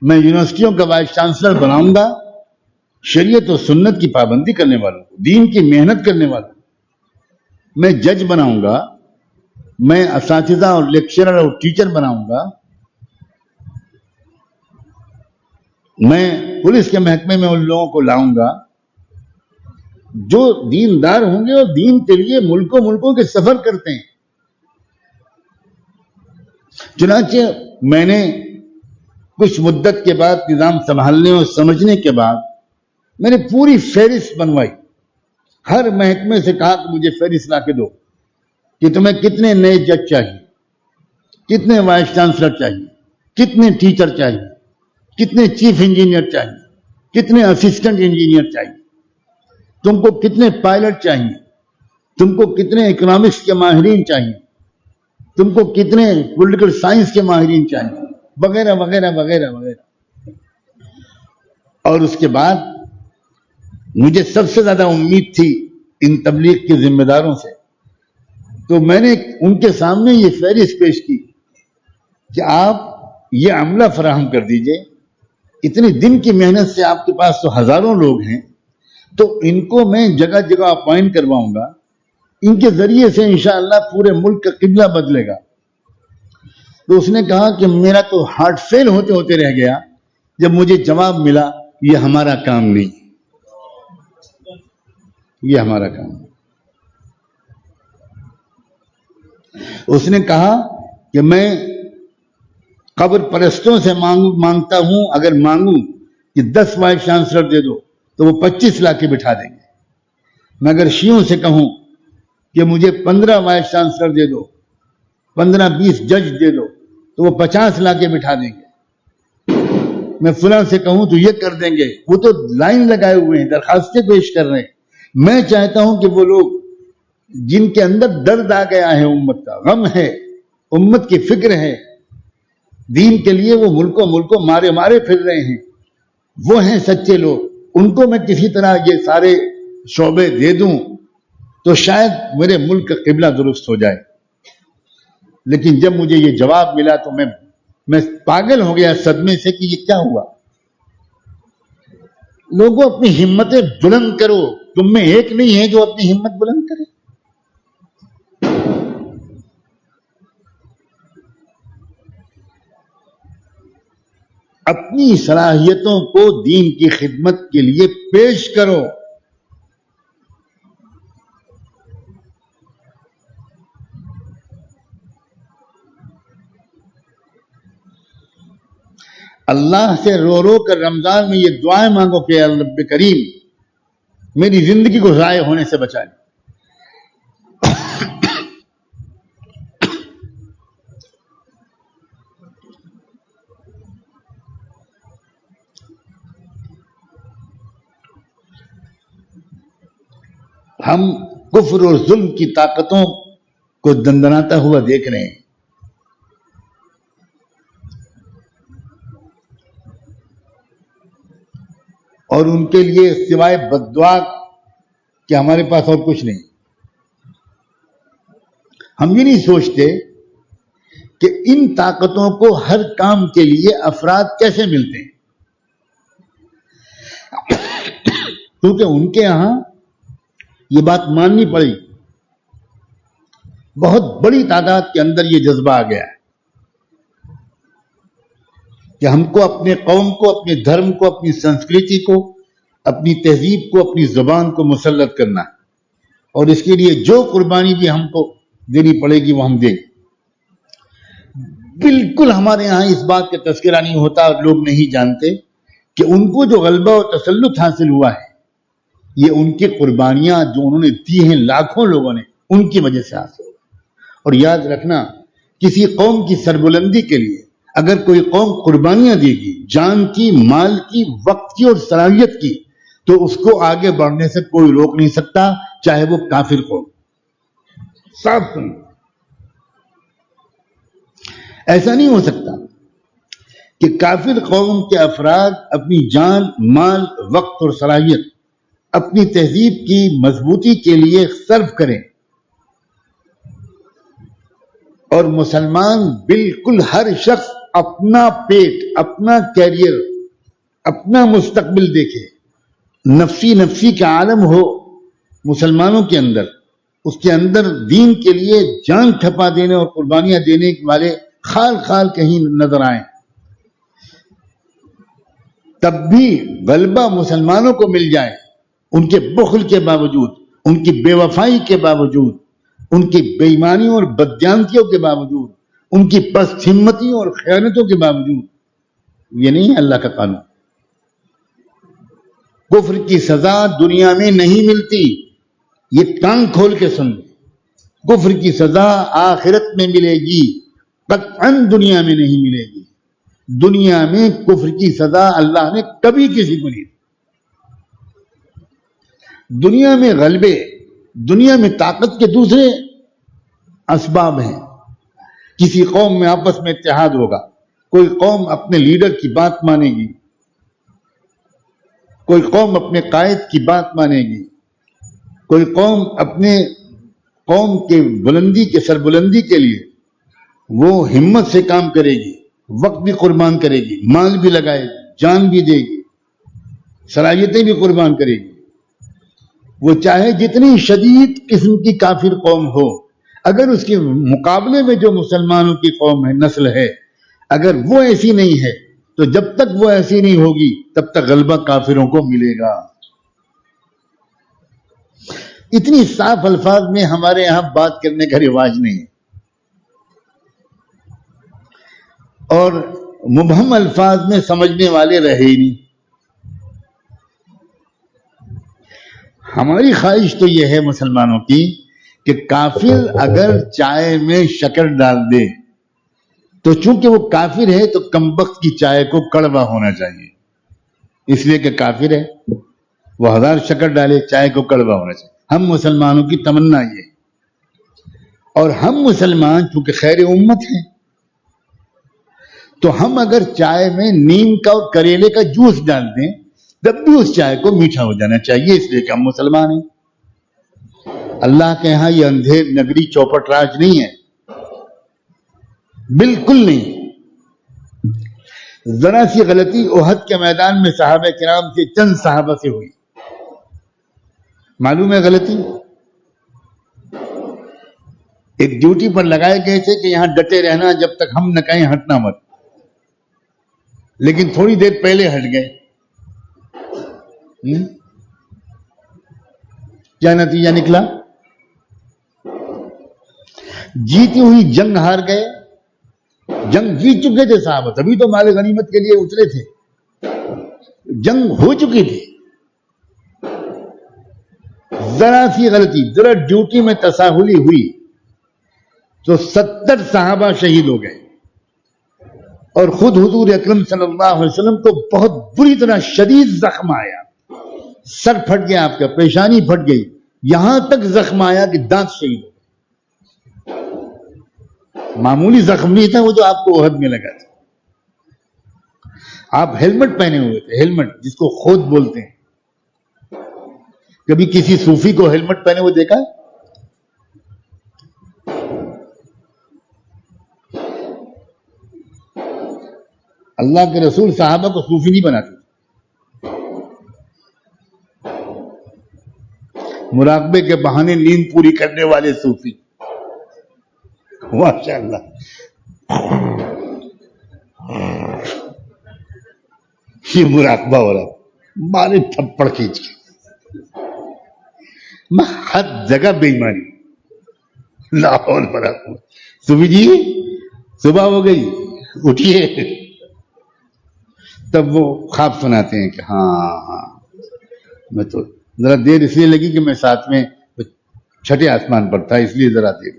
میں یونیورسٹیوں کا وائس چانسلر بناؤں گا شریعت و سنت کی پابندی کرنے والوں کو, دین کی محنت کرنے والوں کو. میں جج بناؤں گا, میں اساتذہ اور لیکچرر اور ٹیچر بناؤں گا, میں پولیس کے محکمے میں ان لوگوں کو لاؤں گا جو دیندار ہوں گے اور دین کے لیے ملکوں کے سفر کرتے ہیں. چنانچہ میں نے کچھ مدت کے بعد نظام سنبھالنے اور سمجھنے کے بعد میں نے پوری فہرست بنوائی. ہر محکمے سے کہا کہ مجھے فہرست لا کے دو کہ تمہیں کتنے نئے جج چاہیے, کتنے وائس چانسلر چاہیے, کتنے ٹیچر چاہیے, کتنے چیف انجینئر چاہیے, کتنے اسسٹنٹ انجینئر چاہیے, تم کو کتنے پائلٹ چاہیے, تم کو کتنے اکنامکس کے ماہرین چاہیے, تم کو کتنے پولیٹیکل سائنس کے ماہرین چاہیے, وغیرہ وغیرہ وغیرہ وغیرہ. اور اس کے بعد مجھے سب سے زیادہ امید تھی ان تبلیغ کے ذمہ داروں سے, تو میں نے ان کے سامنے یہ فہرست پیش کی کہ آپ یہ عملہ فراہم کر دیجئے. اتنے دن کی محنت سے آپ کے پاس تو ہزاروں لوگ ہیں, تو ان کو میں جگہ جگہ اپوائنٹ کرواؤں گا, ان کے ذریعے سے انشاءاللہ پورے ملک کا قبلہ بدلے گا. تو اس نے کہا کہ میرا تو ہارٹ فیل ہوتے ہوتے رہ گیا جب مجھے جواب ملا یہ ہمارا کام نہیں, یہ ہمارا کام نہیں. اس نے کہا کہ میں قبر پرستوں سے مانگتا ہوں, اگر مانگوں کہ 10 وائس چانسلر دے دو تو وہ 25 لا کے بٹھا دیں گے. میں اگر شیعوں سے کہوں کہ مجھے 15 وائس چانسلر دے دو, 15-20 جج دے دو تو وہ 50 لا کے بٹھا دیں گے. میں فلاں سے کہوں تو یہ کر دیں گے, وہ تو لائن لگائے ہوئے ہیں, درخواستیں پیش کر رہے ہیں. میں چاہتا ہوں کہ وہ لوگ جن کے اندر درد آ گیا ہے, امت کا غم ہے, امت کی فکر ہے, دین کے لیے وہ ملکوں مارے مارے پھر رہے ہیں, وہ ہیں سچے لوگ, ان کو میں کسی طرح یہ سارے شعبے دے دوں تو شاید میرے ملک کا قبلہ درست ہو جائے. لیکن جب مجھے یہ جواب ملا تو میں پاگل ہو گیا صدمے سے کہ یہ کیا ہوا. لوگوں اپنی ہمتیں بلند کرو, تم میں ایک نہیں ہے جو اپنی ہمت بلند کرے. اپنی صلاحیتوں کو دین کی خدمت کے لیے پیش کرو. اللہ سے رو رو کر رمضان میں یہ دعائیں مانگو کہ اے رب کریم میری زندگی کو ضائع ہونے سے بچا لے. ہم کفر اور ظلم کی طاقتوں کو دندناتا ہوا دیکھ رہے ہیں. اور ان کے لیے سوائے بد دعا کہ ہمارے پاس اور کچھ نہیں. ہم یہ نہیں سوچتے کہ ان طاقتوں کو ہر کام کے لیے افراد کیسے ملتے ہیں, کیونکہ ان کے ہاں یہ بات ماننی پڑی. بہت بڑی تعداد کے اندر یہ جذبہ آ گیا ہے کہ ہم کو اپنے قوم کو, اپنے دھرم کو, اپنی سنسکرتی کو, اپنی تہذیب کو, اپنی زبان کو مسلط کرنا ہے, اور اس کے لیے جو قربانی بھی ہم کو دینی پڑے گی وہ ہم دیں. بالکل ہمارے یہاں اس بات کا تذکرہ نہیں ہوتا اور لوگ نہیں جانتے کہ ان کو جو غلبہ و تسلط حاصل ہوا ہے یہ ان کی قربانیاں جو انہوں نے دی ہیں لاکھوں لوگوں نے, ان کی وجہ سے حاصل ہوا. اور یاد رکھنا, کسی قوم کی سربلندی کے لیے اگر کوئی قوم قربانیاں دے گی, جان کی, مال کی, وقت کی اور صلاحیت کی, تو اس کو آگے بڑھنے سے کوئی روک نہیں سکتا, چاہے وہ کافر قوم. صاف سن, ایسا نہیں ہو سکتا کہ کافر قوم کے افراد اپنی جان, مال, وقت اور صلاحیت اپنی تہذیب کی مضبوطی کے لیے صرف کریں، اور مسلمان بالکل ہر شخص اپنا پیٹ، اپنا کیریئر، اپنا مستقبل دیکھے. نفسی نفسی کا عالم ہو مسلمانوں کے اندر، اس کے اندر دین کے لیے جان کھپا دینے اور قربانیاں دینے والے خال خال کہیں نظر آئیں. تب بھی غلبہ مسلمانوں کو مل جائے، ان کے بخل کے باوجود، ان کی بے وفائی کے باوجود، ان کی بے ایمانیوں اور بددیانتیوں کے باوجود، ان کی پست ہمتیوں اور خیانتوں کے باوجود. یہ نہیں ہے اللہ کا قانون. کفر کی سزا دنیا میں نہیں ملتی، یہ کان کھول کے سن لیں. کفر کی سزا آخرت میں ملے گی، قطعاً دنیا میں نہیں ملے گی. دنیا میں کفر کی سزا اللہ نے کبھی کسی کو نہیں دی. دنیا میں غلبے، دنیا میں طاقت کے دوسرے اسباب ہیں. کسی قوم میں آپس میں اتحاد ہوگا، کوئی قوم اپنے لیڈر کی بات مانے گی، کوئی قوم اپنے قائد کی بات مانے گی، کوئی قوم اپنے قوم کے بلندی کے سربلندی کے لیے وہ ہمت سے کام کرے گی، وقت بھی قربان کرے گی، مال بھی لگائے گی، جان بھی دے گی، صلاحیتیں بھی قربان کرے گی. وہ چاہے جتنی شدید قسم کی کافر قوم ہو، اگر اس کے مقابلے میں جو مسلمانوں کی قوم ہے، نسل ہے، اگر وہ ایسی نہیں ہے تو جب تک وہ ایسی نہیں ہوگی تب تک غلبہ کافروں کو ملے گا. اتنی صاف الفاظ میں ہمارے یہاں بات کرنے کا رواج نہیں ہے، اور مبہم الفاظ میں سمجھنے والے رہے ہی نہیں. ہماری خواہش تو یہ ہے مسلمانوں کی کہ کافر اگر چائے میں شکر ڈال دے تو چونکہ وہ کافر ہے تو کمبخت کی چائے کو کڑوا ہونا چاہیے، اس لیے کہ کافر ہے. وہ 1000 شکر ڈالے، چائے کو کڑوا ہونا چاہیے. ہم مسلمانوں کی تمنا یہ، اور ہم مسلمان چونکہ خیر امت ہیں تو ہم اگر چائے میں نیم کا اور کریلے کا جوس ڈال دیں تب بھی اس چائے کو میٹھا ہو جانا چاہیے، اس لیے کہ ہم مسلمان ہیں. اللہ کے ہاں یہ اندھیر نگری چوپٹ راج نہیں ہے، بالکل نہیں. ذرا سی غلطی احد کے میدان میں صحابہ کرام سے چند صحابہ سے ہوئی. معلوم ہے غلطی؟ ایک ڈیوٹی پر لگائے گئے تھے کہ یہاں ڈٹے رہنا جب تک ہم نہ کہیں ہٹنا مت، لیکن تھوڑی دیر پہلے ہٹ گئے. کیا نتیجہ نکلا؟ جیتی ہوئی جنگ ہار گئے. جنگ جیت چکے تھے صحابہ، تبھی تو مال غنیمت کے لیے اترے تھے. جنگ ہو چکی تھی، ذرا سی غلطی، ذرا ڈیوٹی میں تساہلی ہوئی تو 70 صحابہ شہید ہو گئے، اور خود حضور اکرم صلی اللہ علیہ وسلم کو بہت بری طرح شدید زخم آیا. سر پھٹ گیا آپ کا، پیشانی پھٹ گئی، یہاں تک زخم آیا کہ دانت شہید ہو. معمولی زخم نہیں تھا وہ جو آپ کو احد میں لگا تھا. آپ ہیلمٹ پہنے ہوئے تھے، ہیلمٹ جس کو خود بولتے ہیں. کبھی کسی صوفی کو ہیلمٹ پہنے ہوئے دیکھا؟ اللہ کے رسول صحابہ کو صوفی نہیں بناتے. مراقبے کے بہانے نیند پوری کرنے والے صوفی، ماشاء اللہ. یہ مراقبہ ہو رہا، مارے تھپڑ کھینچ کے، ہر جگہ بے ایمانی، لا حول ولا قوت. صوفی جی صبح ہو گئی، اٹھیے. تب وہ خواب سناتے ہیں کہ ہاں میں تو ذرا دیر اس لیے لگی کہ میں ساتھ میں چھٹے آسمان پر تھا، اس لیے ذرا دیر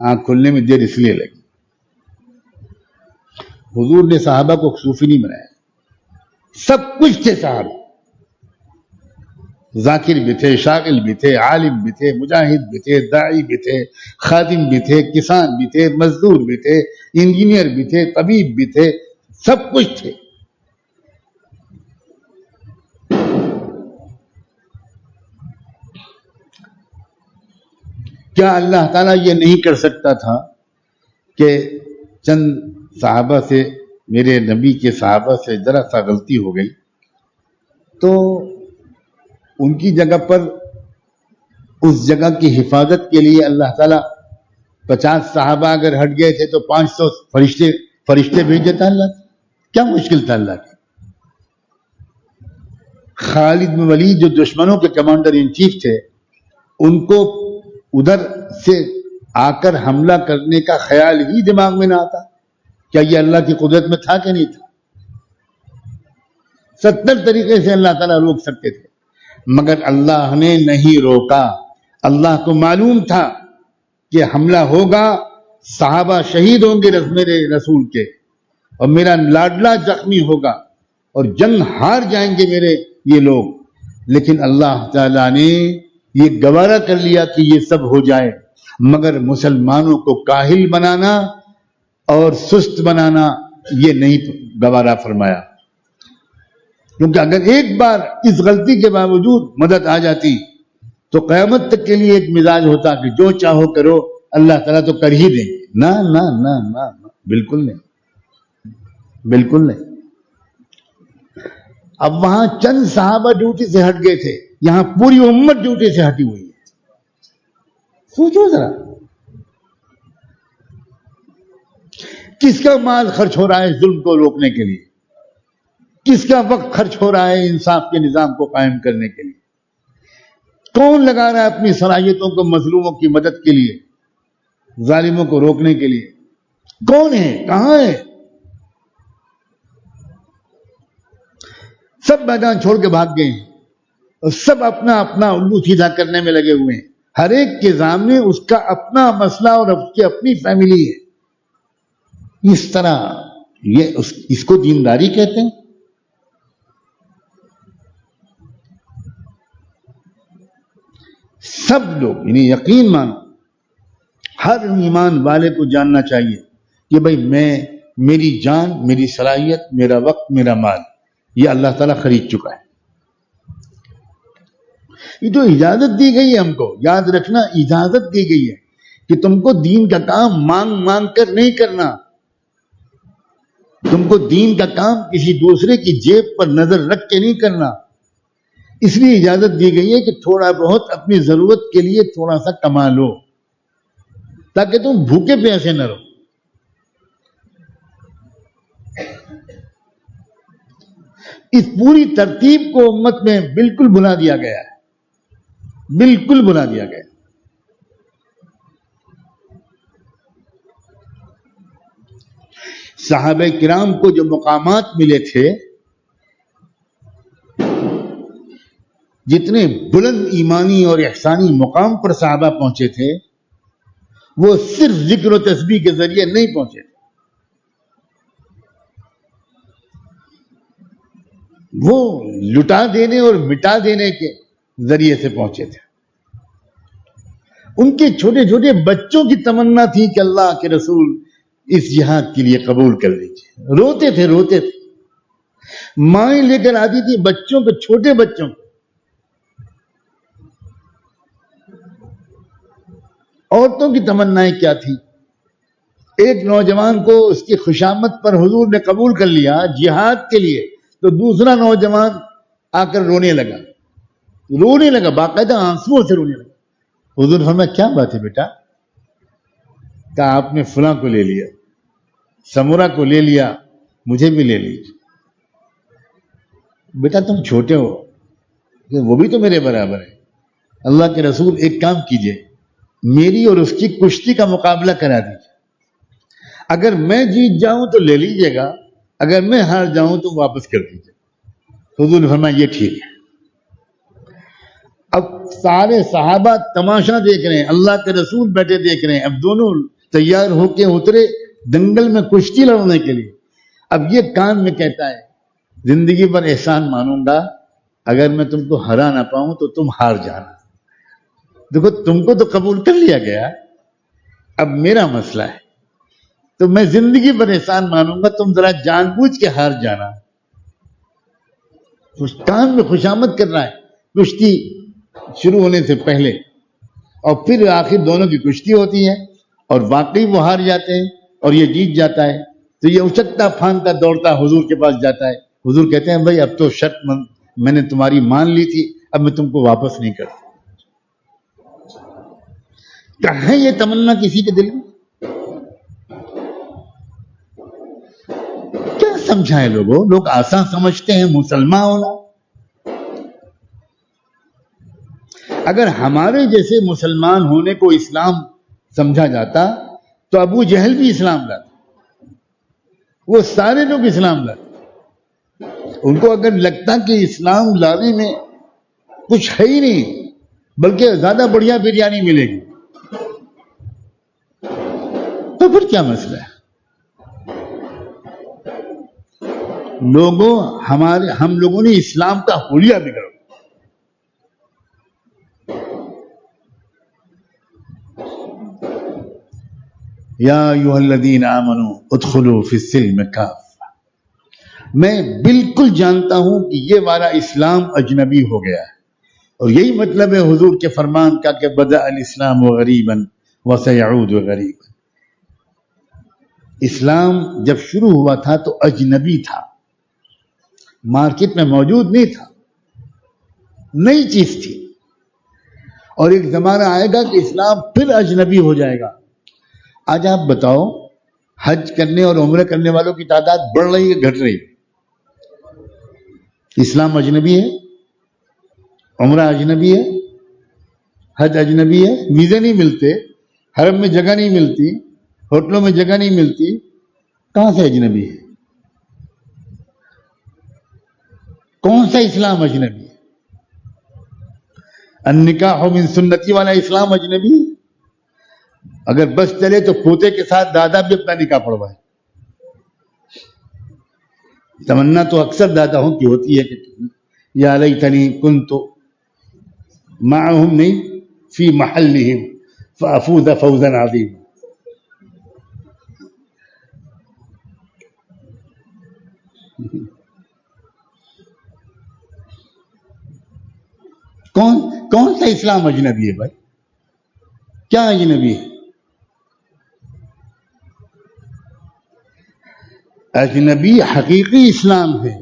آنکھ کھلنے میں دیر اس لیے لگی. حضور نے صحابہ کو صوفی نہیں بنایا، سب کچھ تھے صحابہ. ذاکر بھی تھے، شاغل بھی تھے، عالم بھی تھے، مجاہد بھی تھے، داعی بھی تھے، خادم بھی تھے، کسان بھی تھے، مزدور بھی تھے، انجینئر بھی تھے، طبیب بھی تھے، سب کچھ تھے. کیا اللہ تعالیٰ یہ نہیں کر سکتا تھا کہ چند صحابہ سے، میرے نبی کے صحابہ سے ذرا سا غلطی ہو گئی تو ان کی جگہ پر اس جگہ کی حفاظت کے لیے اللہ تعالیٰ 50 صحابہ اگر ہٹ گئے تھے تو 500 فرشتے بھیج دیتا اللہ؟ کیا مشکل تھا اللہ کی؟ خالد بن ولید جو دشمنوں کے کمانڈر ان چیف تھے، ان کو ادھر سے آ کر حملہ کرنے کا خیال ہی دماغ میں نہ آتا؟ کیا یہ اللہ کی قدرت میں تھا کہ نہیں تھا؟ 70 طریقے سے اللہ تعالیٰ روک سکتے تھے، مگر اللہ نے نہیں روکا۔ اللہ کو معلوم تھا کہ حملہ ہوگا، صحابہ شہید ہوں گے میرے رسول کے، اور میرا لاڈلا زخمی ہوگا، اور جنگ ہار جائیں گے میرے یہ لوگ، لیکن اللہ تعالیٰ نے یہ گوارا کر لیا کہ یہ سب ہو جائے، مگر مسلمانوں کو کاہل بنانا اور سست بنانا یہ نہیں گوارا فرمایا، کیونکہ اگر ایک بار اس غلطی کے باوجود مدد آ جاتی تو قیامت تک کے لیے ایک مزاج ہوتا کہ جو چاہو کرو، اللہ تعالیٰ تو کر ہی دیں گے۔ نہ نہ نہ نہ، بالکل نہیں، بالکل نہیں۔ اب وہاں چند صحابہ ڈیوٹی سے ہٹ گئے تھے، یہاں پوری امت ڈیوٹی سے ہٹی ہوئی ہے۔ سوچو ذرا، کس کا مال خرچ ہو رہا ہے ظلم کو روکنے کے لیے؟ کس کا وقت خرچ ہو رہا ہے انصاف کے نظام کو قائم کرنے کے لیے؟ کون لگا رہا ہے اپنی صلاحیتوں کو مظلوموں کی مدد کے لیے، ظالموں کو روکنے کے لیے؟ کون ہے؟ کہاں ہے؟ سب میدان چھوڑ کے بھاگ گئے ہیں، اور سب اپنا اپنا الو سیدھا کرنے میں لگے ہوئے ہیں۔ ہر ایک کے سامنے اس کا اپنا مسئلہ اور اس کی اپنی فیملی ہے۔ اس طرح اس کو دینداری کہتے ہیں؟ سب لوگ یعنی یقین مانو، ہر ایمان والے کو جاننا چاہیے کہ بھائی میری جان، میری صلاحیت، میرا وقت، میرا مال، یہ اللہ تعالیٰ خرید چکا ہے۔ یہ تو اجازت دی گئی ہے ہم کو، یاد رکھنا، اجازت دی گئی ہے کہ تم کو دین کا کام مانگ مانگ کر نہیں کرنا، تم کو دین کا کام کسی دوسرے کی جیب پر نظر رکھ کے نہیں کرنا۔ اس لیے اجازت دی گئی ہے کہ تھوڑا بہت اپنی ضرورت کے لیے تھوڑا سا کما لو، تاکہ تم بھوکے پیاسے نہ رہو۔ اس پوری ترتیب کو امت میں بالکل بھلا دیا گیا ہے، بالکل بھلا دیا گیا۔ صحابہ کرام کو جو مقامات ملے تھے، جتنے بلند ایمانی اور احسانی مقام پر صحابہ پہنچے تھے، وہ صرف ذکر و تسبیح کے ذریعے نہیں پہنچے تھے، وہ لٹا دینے اور مٹا دینے کے ذریعے سے پہنچے تھے۔ ان کے چھوٹے چھوٹے بچوں کی تمنا تھی کہ اللہ کے رسول اس جہاد کے لیے قبول کر لیجیے۔ روتے تھے، روتے تھے، مائیں لے کر آتی تھی بچوں کو، چھوٹے بچوں کو۔ عورتوں کی تمنائیں کیا تھی؟ ایک نوجوان کو اس کی خوشامد پر حضور نے قبول کر لیا جہاد کے لیے، تو دوسرا نوجوان آ کر رونے لگا، باقاعدہ آنسوؤں سے رونے لگا۔ حضور فرمایا کیا بات ہے بیٹا؟ کہا آپ نے فلاں کو لے لیا، سمورہ کو لے لیا، مجھے بھی لے لیجیے۔ بیٹا تم چھوٹے ہو، وہ بھی تو میرے برابر ہے۔ اللہ کے رسول ایک کام کیجئے، میری اور اس کی کشتی کا مقابلہ کرا دیجیے، اگر میں جیت جاؤں تو لے لیجئے گا، اگر میں ہار جاؤں تو واپس کر دیجیے۔ حضور نے فرمایا یہ ٹھیک ہے۔ اب سارے صحابہ تماشا دیکھ رہے ہیں، اللہ کے رسول بیٹھے دیکھ رہے ہیں، اب دونوں تیار ہو کے اترے دنگل میں کشتی لڑنے کے لیے۔ اب یہ کان میں کہتا ہے زندگی پر احسان مانوں گا، اگر میں تم کو ہرا نہ پاؤں تو تم ہار جانا۔ دیکھو تم کو تو قبول کر لیا گیا، اب میرا مسئلہ ہے، تو میں زندگی پر احسان مانوں گا، تم ذرا جان بوجھ کے ہار جانا۔ کان میں خوشامد کر رہا ہے کشتی شروع ہونے سے پہلے، اور پھر آخر دونوں کی کشتی ہوتی ہے اور واقعی وہ ہار جاتے ہیں اور یہ جیت جاتا ہے. تو یہ اچکتا پھاندتا دوڑتا حضور کے پاس جاتا ہے. حضور کہتے ہیں بھائی اب تو شرط میں نے تمہاری مان لی تھی, اب میں تم کو واپس نہیں کرتا. کہاں ہے یہ تمنا کسی کے دل میں؟ کیا سمجھائے لوگوں؟ لوگ آسان سمجھتے ہیں مسلمان ہونا. اگر ہمارے جیسے مسلمان ہونے کو اسلام سمجھا جاتا تو ابو جہل بھی اسلام لاتا, وہ سارے لوگ اسلام لاتے. ان کو اگر لگتا کہ اسلام لانے میں کچھ ہے ہی نہیں بلکہ زیادہ بڑھیا بریانی ملے گی, تو پھر کیا مسئلہ ہے؟ ہم لوگوں نے اسلام کا حلیہ بگڑا. یا ایھا الذین آمنوا ادخلوا فی السلم کافہ. میں بالکل جانتا ہوں کہ یہ والا اسلام اجنبی ہو گیا ہے, اور یہی مطلب ہے حضور کے فرمان کا کہ بدأ الاسلام غریبا وسیعود غریبا. اسلام جب شروع ہوا تھا تو اجنبی تھا, مارکیٹ میں موجود نہیں تھا, نئی چیز تھی. اور ایک زمانہ آئے گا کہ اسلام پھر اجنبی ہو جائے گا. آج آپ بتاؤ, حج کرنے اور عمرہ کرنے والوں کی تعداد بڑھ رہی ہے گھٹ رہی ہے؟ اسلام اجنبی ہے, عمرہ اجنبی ہے, حج اجنبی ہے, ویزے نہیں ملتے, حرم میں جگہ نہیں ملتی, ہوٹلوں میں جگہ نہیں ملتی. کہاں سے اجنبی ہے؟ کون سا اسلام اجنبی ہے؟ النکاح من سنتی والا اسلام اجنبی ہے. اگر بس چلے تو پوتے کے ساتھ دادا بھی اپنا نکاح پڑھوائے. تمنا تو اکثر داداؤں کی ہوتی ہے کہ یا لیتنی کنت معہم, نہیں فی محلہم فافوز فوزا عظیما. کون سا اسلام اجنبی ہے بھائی؟ کیا اجنبی ہے؟ اجنبی حقیقی اسلام ہے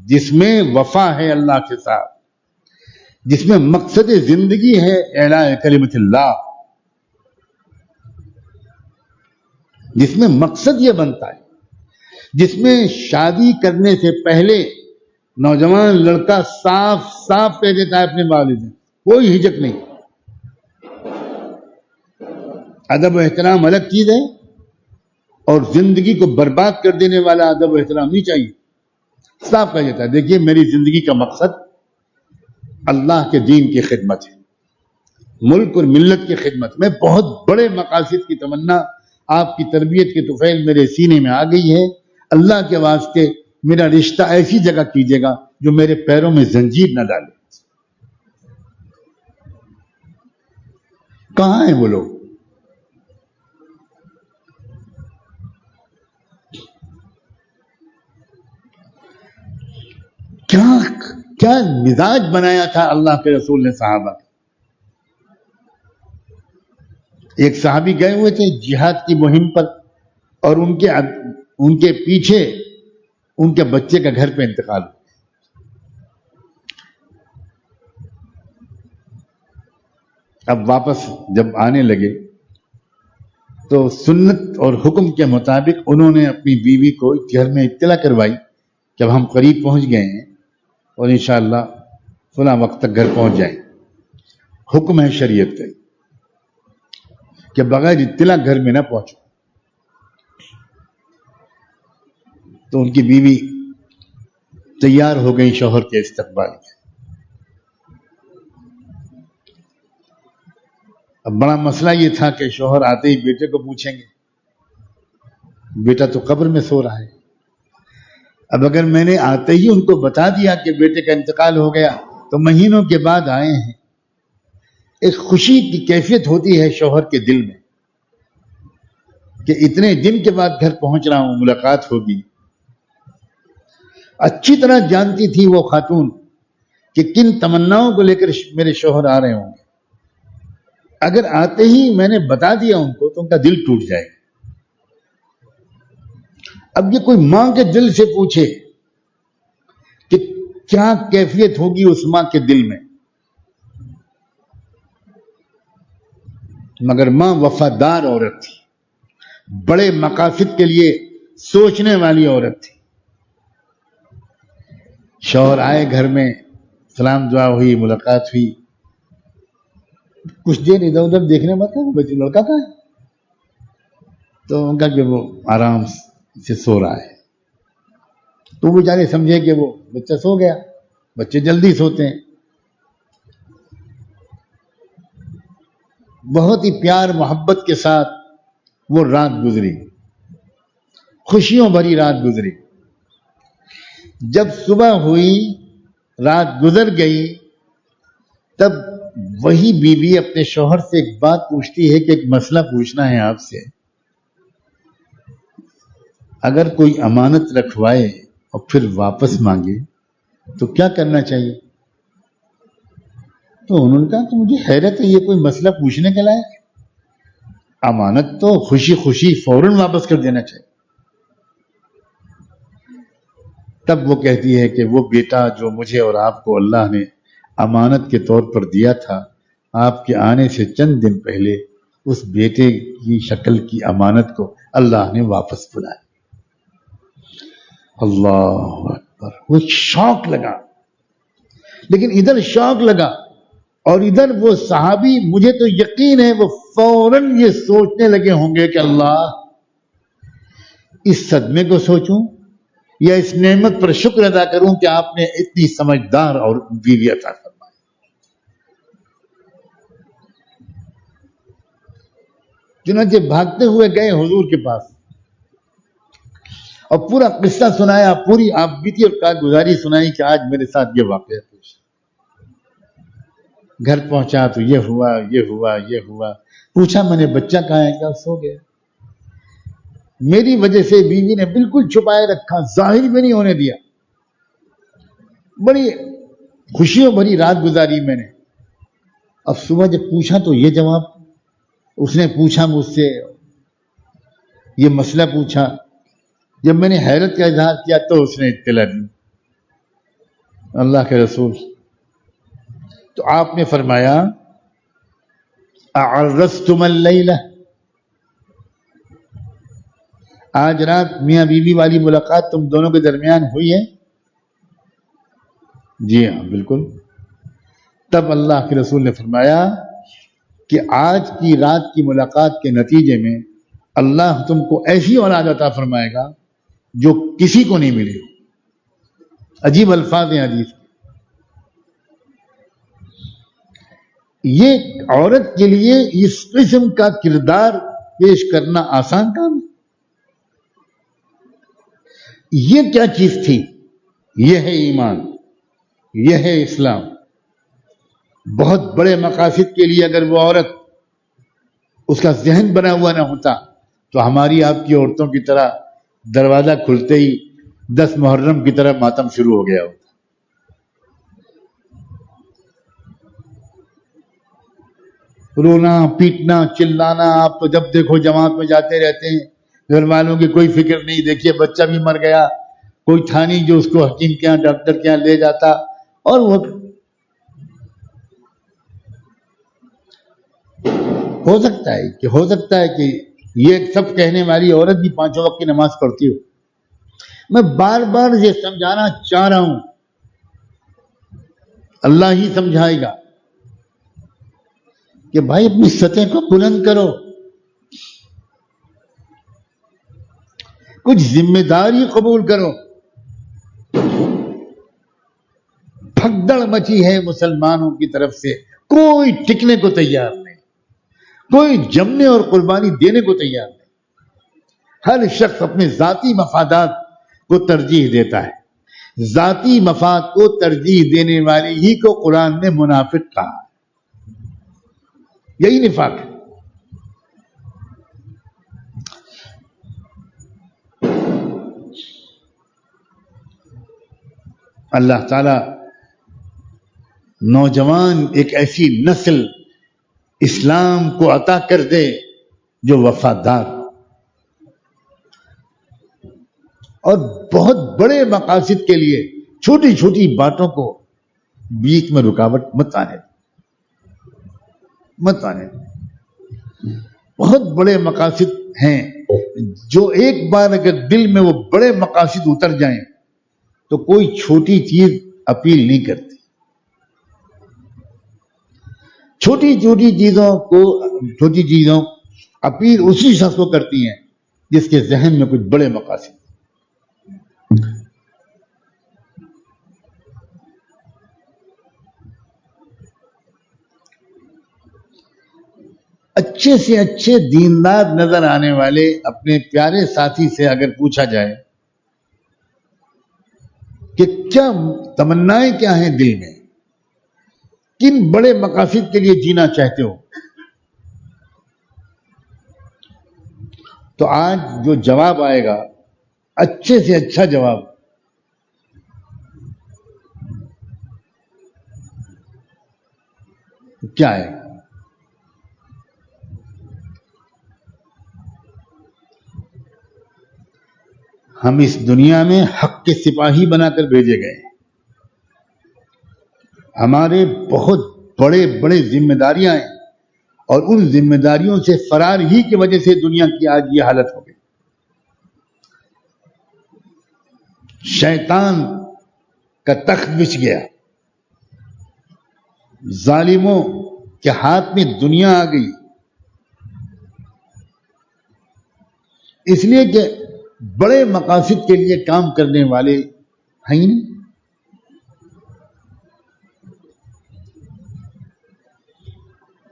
جس میں وفا ہے اللہ کے ساتھ, جس میں مقصد زندگی ہے اعلاء کلمت اللہ, جس میں مقصد یہ بنتا ہے, جس میں شادی کرنے سے پہلے نوجوان لڑکا صاف صاف کہہ دیتا ہے اپنے والدین, کوئی ہجک نہیں. ادب و احترام الگ چیز ہے, اور زندگی کو برباد کر دینے والا ادب و احترام نہیں چاہیے. صاف کہا جاتا ہے دیکھیے میری زندگی کا مقصد اللہ کے دین کی خدمت ہے, ملک اور ملت کی خدمت. میں بہت بڑے مقاصد کی تمنا, آپ کی تربیت کی طفیل میرے سینے میں آ گئی ہے. اللہ کے واسطے میرا رشتہ ایسی جگہ کیجیے گا جو میرے پیروں میں زنجیر نہ ڈالے. کہاں ہیں وہ لوگ؟ کیا مزاج بنایا تھا اللہ کے رسول نے صحابہ کا. ایک صحابی گئے ہوئے تھے جہاد کی مہم پر, اور ان کے پیچھے ان کے بچے کا گھر پہ انتقال ہوا. اب واپس جب آنے لگے تو سنت اور حکم کے مطابق انہوں نے اپنی بیوی کو گھر میں اطلاع کروائی کہ اب ہم قریب پہنچ گئے ہیں اور انشاءاللہ فلاں وقت تک گھر پہنچ جائیں. حکم ہے شریعت کا کہ بغیر اطلاع گھر میں نہ پہنچو. تو ان کی بیوی تیار ہو گئی شوہر کے استقبال کے. اب بڑا مسئلہ یہ تھا کہ شوہر آتے ہی بیٹے کو پوچھیں گے, بیٹا تو قبر میں سو رہا ہے. اب اگر میں نے آتے ہی ان کو بتا دیا کہ بیٹے کا انتقال ہو گیا تو مہینوں کے بعد آئے ہیں, ایک خوشی کی کیفیت ہوتی ہے شوہر کے دل میں کہ اتنے دن کے بعد گھر پہنچ رہا ہوں, ملاقات ہوگی. اچھی طرح جانتی تھی وہ خاتون کہ کن تمناؤں کو لے کر میرے شوہر آ رہے ہوں گے. اگر آتے ہی میں نے بتا دیا ان کو تو ان کا دل ٹوٹ جائے گا. اب یہ کوئی ماں کے دل سے پوچھے کہ کیا کیفیت ہوگی اس ماں کے دل میں. مگر ماں وفادار عورت تھی, بڑے مقاصد کے لیے سوچنے والی عورت تھی. شوہر آئے گھر میں, سلام دعا ہوئی, ملاقات ہوئی, کچھ دیر ادھر ادھر دیکھنے میں بچے لڑکا تھا تو ان کا کہ وہ آرام سے سو رہا ہے. تو وہ بیچارے سمجھے کہ وہ بچہ سو گیا, بچے جلدی سوتے ہیں. بہت ہی پیار محبت کے ساتھ وہ رات گزری, خوشیوں بھری رات گزری. جب صبح ہوئی, رات گزر گئی, تب وہی بیوی اپنے شوہر سے ایک بات پوچھتی ہے کہ ایک مسئلہ پوچھنا ہے آپ سے. اگر کوئی امانت رکھوائے اور پھر واپس مانگے تو کیا کرنا چاہیے؟ تو انہوں نے کہا کہ مجھے حیرت ہے, یہ کوئی مسئلہ پوچھنے کے لائق ہے؟ امانت تو خوشی خوشی فوراً واپس کر دینا چاہیے. تب وہ کہتی ہے کہ وہ بیٹا جو مجھے اور آپ کو اللہ نے امانت کے طور پر دیا تھا, آپ کے آنے سے چند دن پہلے اس بیٹے کی شکل کی امانت کو اللہ نے واپس بلایا. اللہ اکبر. وہ شوق لگا, لیکن ادھر شوق لگا اور ادھر وہ صحابی, مجھے تو یقین ہے وہ فوراً یہ سوچنے لگے ہوں گے کہ اللہ, اس صدمے کو سوچوں یا اس نعمت پر شکر ادا کروں کہ آپ نے اتنی سمجھدار اور بیوی عطا فرمائی. چنانچہ بھاگتے ہوئے گئے حضور کے پاس اور پورا قصہ سنایا, پوری آپ بیتی اور کارگزاری سنائی کہ آج میرے ساتھ یہ واقعہ پیش. گھر پہنچا تو یہ ہوا, یہ ہوا, یہ ہوا. پوچھا میں نے بچہ کہاں ہے؟ کیا سو گیا. میری وجہ سے بیوی نے بالکل چھپائے رکھا, ظاہر بھی نہیں ہونے دیا. بڑی خوشیوں بھری رات گزاری میں نے. اب صبح جب پوچھا تو یہ جواب, اس نے پوچھا مجھ سے, یہ مسئلہ پوچھا. جب میں نے حیرت کا اظہار کیا تو اس نے اطلاع دی. اللہ کے رسول, تو آپ نے فرمایا اعرستم اللیلہ, آج رات میاں بیوی والی ملاقات تم دونوں کے درمیان ہوئی ہے؟ جی ہاں بالکل. تب اللہ کے رسول نے فرمایا کہ آج کی رات کی ملاقات کے نتیجے میں اللہ تم کو ایسی اولاد عطا فرمائے گا جو کسی کو نہیں ملی. عجیب الفاظ ہیں حدیث. یہ عورت کے لیے اس قسم کا کردار پیش کرنا آسان کام ہے؟ یہ کیا چیز تھی؟ یہ ہے ایمان, یہ ہے اسلام. بہت بڑے مقاصد کے لیے اگر وہ عورت, اس کا ذہن بنا ہوا نہ ہوتا تو ہماری آپ کی عورتوں کی طرح دروازہ کھلتے ہی 10 محرم کی طرح ماتم شروع ہو گیا ہوتا. رونا پیٹنا چلانا, آپ تو جب دیکھو جماعت میں جاتے رہتے ہیں, گھر والوں کی کوئی فکر نہیں. دیکھیے بچہ بھی مر گیا, کوئی تھا نہیں جو اس کو حکیم کے یہاں ڈاکٹر کے یہاں لے جاتا. اور وہ ہو سکتا ہے کہ یہ سب کہنے والی عورت بھی 5 وقت کی نماز پڑھتی ہو. میں بار بار یہ سمجھانا چاہ رہا ہوں, اللہ ہی سمجھائے گا کہ بھائی اپنی سطح کو بلند کرو, کچھ ذمہ داری قبول کرو. بھگدڑ مچی ہے مسلمانوں کی طرف سے, کوئی ٹکنے کو تیار نہیں, کوئی جمنے اور قربانی دینے کو تیار نہیں. ہر شخص اپنے ذاتی مفادات کو ترجیح دیتا ہے. ذاتی مفاد کو ترجیح دینے والے ہی کو قرآن نے منافق کہا. یہی نفاق ہے. اللہ تعالی نوجوان ایک ایسی نسل اسلام کو عطا کر دے جو وفادار اور بہت بڑے مقاصد کے لیے چھوٹی چھوٹی باتوں کو بیچ میں رکاوٹ مت آنے بہت بڑے مقاصد ہیں جو ایک بار اگر دل میں وہ بڑے مقاصد اتر جائیں تو کوئی چھوٹی چیز اپیل نہیں کرتی. چھوٹی چیزوں اپیل اسی شخص کو کرتی ہیں جس کے ذہن میں کچھ بڑے مقاصد. اچھے سے اچھے دیندار نظر آنے والے اپنے پیارے ساتھی سے اگر پوچھا جائے کہ کیا تمنائیں کیا ہیں دل میں، کن بڑے مقاصد کے لیے جینا چاہتے ہو، تو آج جو جواب آئے گا اچھے سے اچھا جواب کیا ہے؟ ہم اس دنیا میں حق کے سپاہی بنا کر بھیجے گئے. ہمارے بہت بڑے بڑے ذمہ داریاں ہیں اور ان ذمہ داریوں سے فرار ہی کی وجہ سے دنیا کی آج یہ حالت ہو گئی. شیطان کا تخت بچھ گیا، ظالموں کے ہاتھ میں دنیا آ گئی، اس لیے کہ بڑے مقاصد کے لیے کام کرنے والے ہیں نہیں.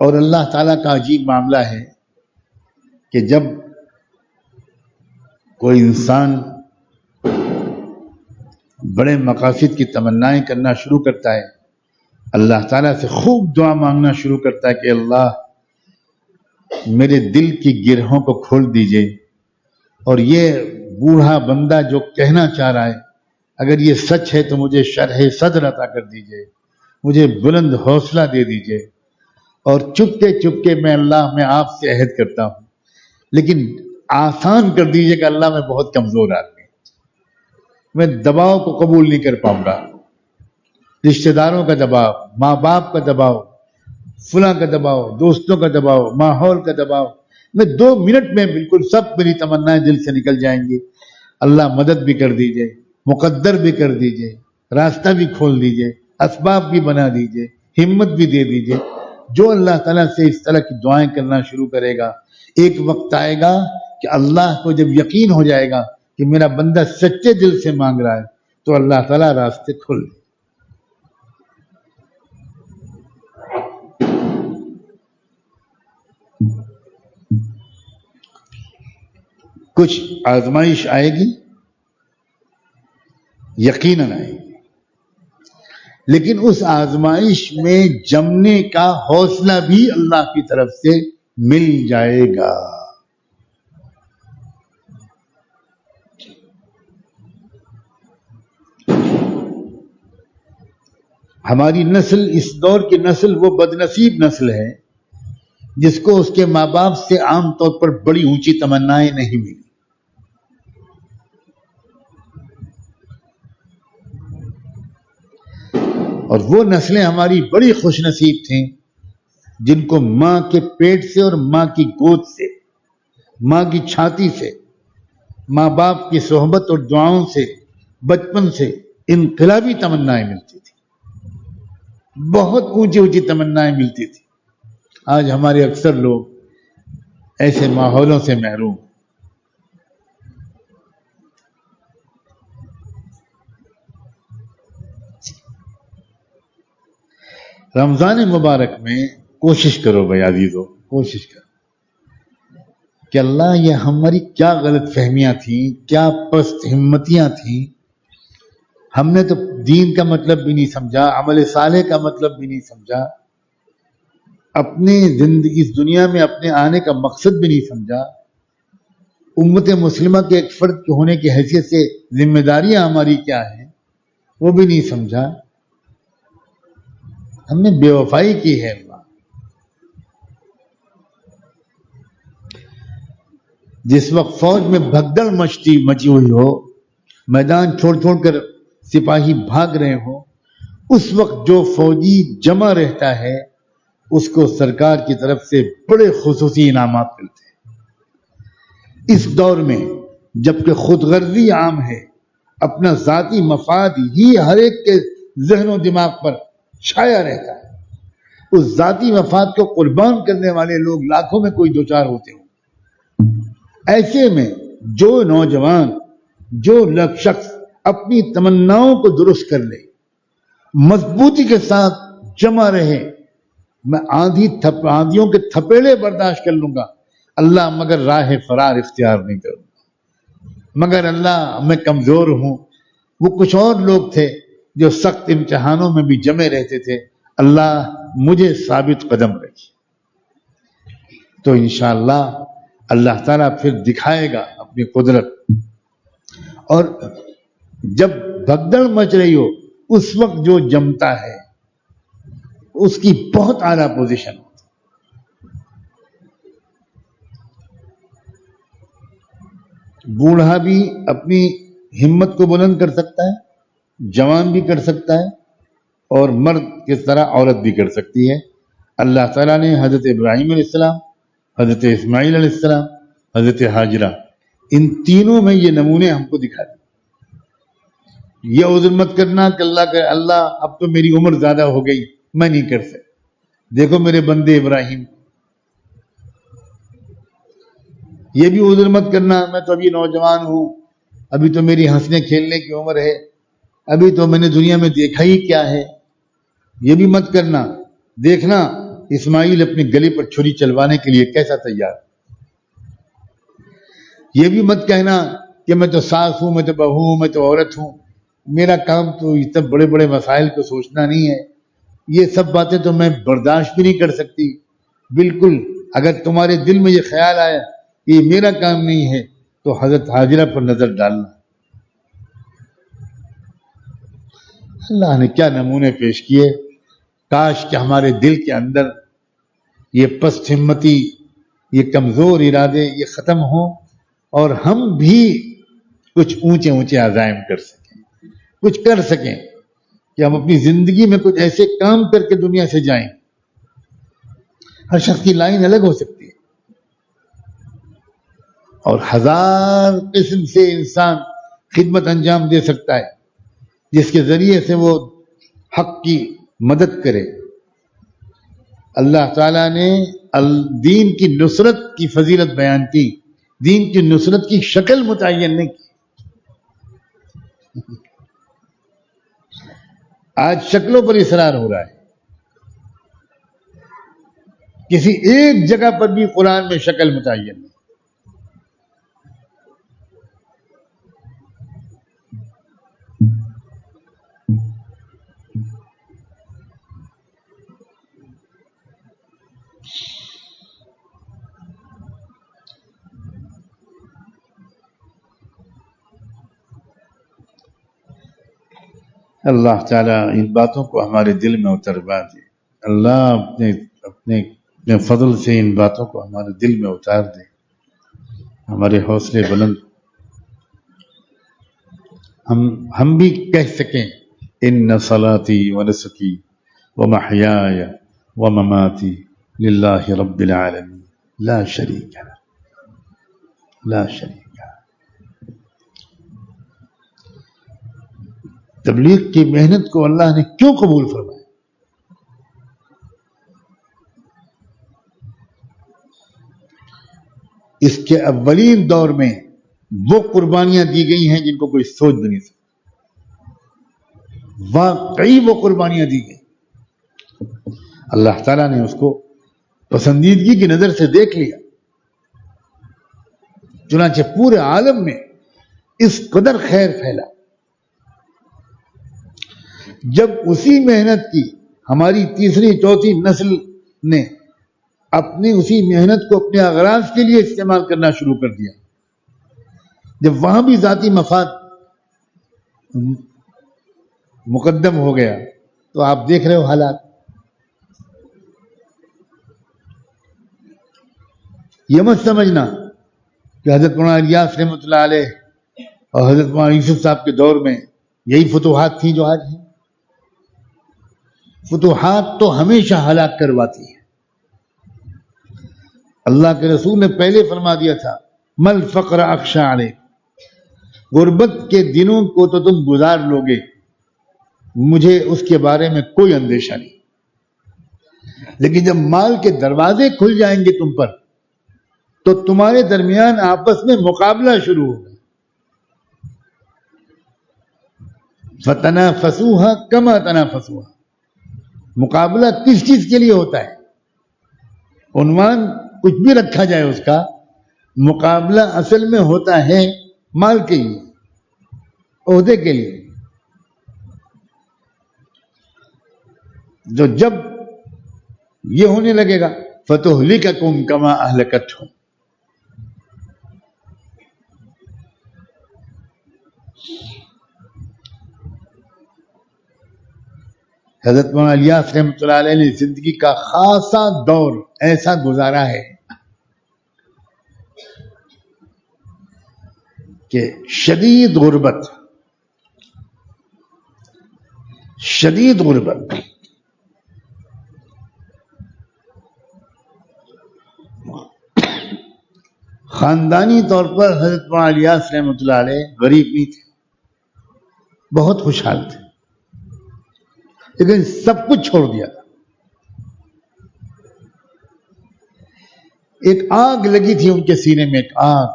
اور اللہ تعالیٰ کا عجیب معاملہ ہے کہ جب کوئی انسان بڑے مقاصد کی تمنائیں کرنا شروع کرتا ہے، اللہ تعالیٰ سے خوب دعا مانگنا شروع کرتا ہے کہ اللہ میرے دل کی گرہوں کو کھول دیجئے، اور یہ بوڑھا بندہ جو کہنا چاہ رہا ہے اگر یہ سچ ہے تو مجھے شرح صدر عطا کر دیجئے، مجھے بلند حوصلہ دے دیجئے، اور چپکے میں اللہ میں آپ سے عہد کرتا ہوں لیکن آسان کر دیجئے کہ اللہ میں بہت کمزور آدمی، میں دباؤ کو قبول نہیں کر پاؤں گا، رشتہ داروں کا دباؤ، ماں باپ کا دباؤ، فلاں کا دباؤ، دوستوں کا دباؤ، ماحول کا دباؤ، میں 2 منٹ میں بالکل سب میری تمنائیں دل سے نکل جائیں گی. اللہ مدد بھی کر دیجئے، مقدر بھی کر دیجئے، راستہ بھی کھول دیجئے، اسباب بھی بنا دیجئے، ہمت بھی دے دیجئے. جو اللہ تعالیٰ سے اس طرح کی دعائیں کرنا شروع کرے گا، ایک وقت آئے گا کہ اللہ کو جب یقین ہو جائے گا کہ میرا بندہ سچے دل سے مانگ رہا ہے تو اللہ تعالیٰ راستے کھول دے. کچھ آزمائش آئے گی، یقیناً آئے گی، لیکن اس آزمائش میں جمنے کا حوصلہ بھی اللہ کی طرف سے مل جائے گا. ہماری نسل، اس دور کی نسل وہ بدنصیب نسل ہے جس کو اس کے ماں باپ سے عام طور پر بڑی اونچی تمنائیں نہیں ملی. اور وہ نسلیں ہماری بڑی خوش نصیب تھیں جن کو ماں کے پیٹ سے اور ماں کی گود سے، ماں کی چھاتی سے، ماں باپ کی صحبت اور دعاؤں سے بچپن سے انقلابی تمنائیں ملتی تھی، بہت اونچی اونچی تمنائیں ملتی تھی. آج ہمارے اکثر لوگ ایسے ماحولوں سے محروم. رمضان مبارک میں کوشش کرو بھائی عزیزو، کوشش کرو کہ اللہ یہ ہماری کیا غلط فہمیاں تھیں، کیا پست ہمتیاں تھیں، ہم نے تو دین کا مطلب بھی نہیں سمجھا، عمل صالح کا مطلب بھی نہیں سمجھا، اپنے زندگی اس دنیا میں اپنے آنے کا مقصد بھی نہیں سمجھا، امت مسلمہ کے ایک فرد کے ہونے کی حیثیت سے ذمہ داریاں ہماری کیا ہیں وہ بھی نہیں سمجھا. ہم نے بے وفائی کی ہے. اللہ جس وقت فوج میں بھگدڑ مچی ہوئی ہو، میدان چھوڑ چھوڑ کر سپاہی بھاگ رہے ہوں، اس وقت جو فوجی جمع رہتا ہے اس کو سرکار کی طرف سے بڑے خصوصی انعامات ملتے ہیں۔ اس دور میں جبکہ خود غرضی عام ہے، اپنا ذاتی مفاد ہی ہر ایک کے ذہن و دماغ پر چھایا رہتا ہے، اس ذاتی مفاد کو قربان کرنے والے لوگ لاکھوں میں کوئی دو چار ہوتے ہوں۔ ایسے میں جو نوجوان، جو شخص اپنی تمناؤں کو درست کر لے، مضبوطی کے ساتھ جمع رہے، میں آندھیوں کے تھپیڑے برداشت کر لوں گا اللہ، مگر راہ فرار اختیار نہیں کروں گا، مگر اللہ میں کمزور ہوں۔ وہ کچھ اور لوگ تھے جو سخت امتحانوں میں بھی جمے رہتے تھے، اللہ مجھے ثابت قدم رکھے۔ تو انشاءاللہ اللہ تعالیٰ پھر دکھائے گا اپنی قدرت، اور جب بھگدڑ مچ رہی ہو اس وقت جو جمتا ہے اس کی بہت اعلیٰ پوزیشن ہوتی ہے۔ بوڑھا بھی اپنی ہمت کو بلند کر سکتا ہے، جوان بھی کر سکتا ہے، اور مرد کی طرح عورت بھی کر سکتی ہے۔ اللہ تعالیٰ نے حضرت ابراہیم علیہ السلام، حضرت اسماعیل علیہ السلام، حضرت حاجرہ، ان تینوں میں یہ نمونے ہم کو دکھا دیے۔ یہ عذر مت کرنا کہ اللہ اب تو میری عمر زیادہ ہو گئی، میں نہیں کر سکتا۔ دیکھو میرے بندے ابراہیم، یہ بھی عذر مت کرنا میں تو ابھی نوجوان ہوں، ابھی تو میری ہنسنے کھیلنے کی عمر ہے، ابھی تو میں نے دنیا میں دیکھا ہی کیا ہے۔ یہ بھی مت کرنا، دیکھنا اسماعیل اپنے گلے پر چھری چلوانے کے لیے کیسا تیار۔ یہ بھی مت کہنا کہ میں تو ساس ہوں، میں تو بہو ہوں، میں تو عورت ہوں، میرا کام تو یہ سب بڑے بڑے مسائل کو سوچنا نہیں ہے، یہ سب باتیں تو میں برداشت بھی نہیں کر سکتی۔ بالکل، اگر تمہارے دل میں یہ خیال آیا کہ یہ میرا کام نہیں ہے تو حضرت حاجرہ پر نظر ڈالنا۔ اللہ نے کیا نمونے پیش کیے۔ کاش کہ ہمارے دل کے اندر یہ پست ہمتی، یہ کمزور ارادے یہ ختم ہوں، اور ہم بھی کچھ اونچے اونچے عزائم کر سکیں، کچھ کر سکیں کہ ہم اپنی زندگی میں کچھ ایسے کام کر کے دنیا سے جائیں۔ ہر شخص کی لائن الگ ہو سکتی ہے، اور ہزار قسم سے انسان خدمت انجام دے سکتا ہے جس کے ذریعے سے وہ حق کی مدد کرے۔ اللہ تعالیٰ نے دین کی نصرت کی فضیلت بیان کی، دین کی نصرت کی شکل متعین نہیں کی۔ آج شکلوں پر اصرار ہو رہا ہے، کسی ایک جگہ پر بھی قرآن میں شکل متعین نہیں۔ اللہ تعالیٰ ان باتوں کو ہمارے دل میں اتروا دے، اللہ اپنے فضل سے ان باتوں کو ہمارے دل میں اتار دے، ہمارے حوصلے بلند، ہم بھی کہہ سکیں ان صلاتی و نسکی و محیای و مماتی للہ رب العالمین لا شریک لہ، لا شریک۔ تبلیغ کی محنت کو اللہ نے کیوں قبول فرمایا؟ اس کے اولین دور میں وہ قربانیاں دی گئی ہیں جن کو کوئی سوچ بھی نہیں سکتا، واقعی وہ قربانیاں دی گئی۔ اللہ تعالیٰ نے اس کو پسندیدگی کی نظر سے دیکھ لیا، چنانچہ پورے عالم میں اس قدر خیر پھیلا۔ جب اسی محنت کی ہماری تیسری چوتھی نسل نے اپنی اسی محنت کو اپنے اغراض کے لیے استعمال کرنا شروع کر دیا، جب وہاں بھی ذاتی مفاد مقدم ہو گیا، تو آپ دیکھ رہے ہو حالات۔ یہ مت سمجھنا کہ حضرت مولانا الیاس رحمۃ اللہ علیہ اور حضرت مولانا یوسف صاحب کے دور میں یہی فتوحات تھیں جو آج ہیں. فتوحات تو ہمیشہ ہلاک کرواتی ہے. اللہ کے رسول نے پہلے فرما دیا تھا مل فقر اخشا علیہ، غربت کے دنوں کو تو تم گزار لو گے، مجھے اس کے بارے میں کوئی اندیشہ نہیں، لیکن جب مال کے دروازے کھل جائیں گے تم پر تو تمہارے درمیان آپس میں مقابلہ شروع ہوگا. فَتَنَافَسُوهَا كَمَا تَنَافَسُوهَا. مقابلہ کس چیز کے لیے ہوتا ہے؟ عنوان کچھ بھی رکھا جائے اس کا، مقابلہ اصل میں ہوتا ہے مال کے لیے، عہدے کے لیے. جب یہ ہونے لگے گا فَتُهْلِكَكُمْ كَمَا أَهْلَكَتْهُمْ. حضرت مولانا الیاس رحمۃ اللہ علیہ نے زندگی کا خاصا دور ایسا گزارا ہے کہ شدید غربت خاندانی طور پر حضرت مولانا الیاس رحمۃ اللہ علیہ غریب نہیں تھے، بہت خوشحال تھے، لیکن سب کچھ چھوڑ دیا تھا. ایک آگ لگی تھی ان کے سینے میں، ایک آگ.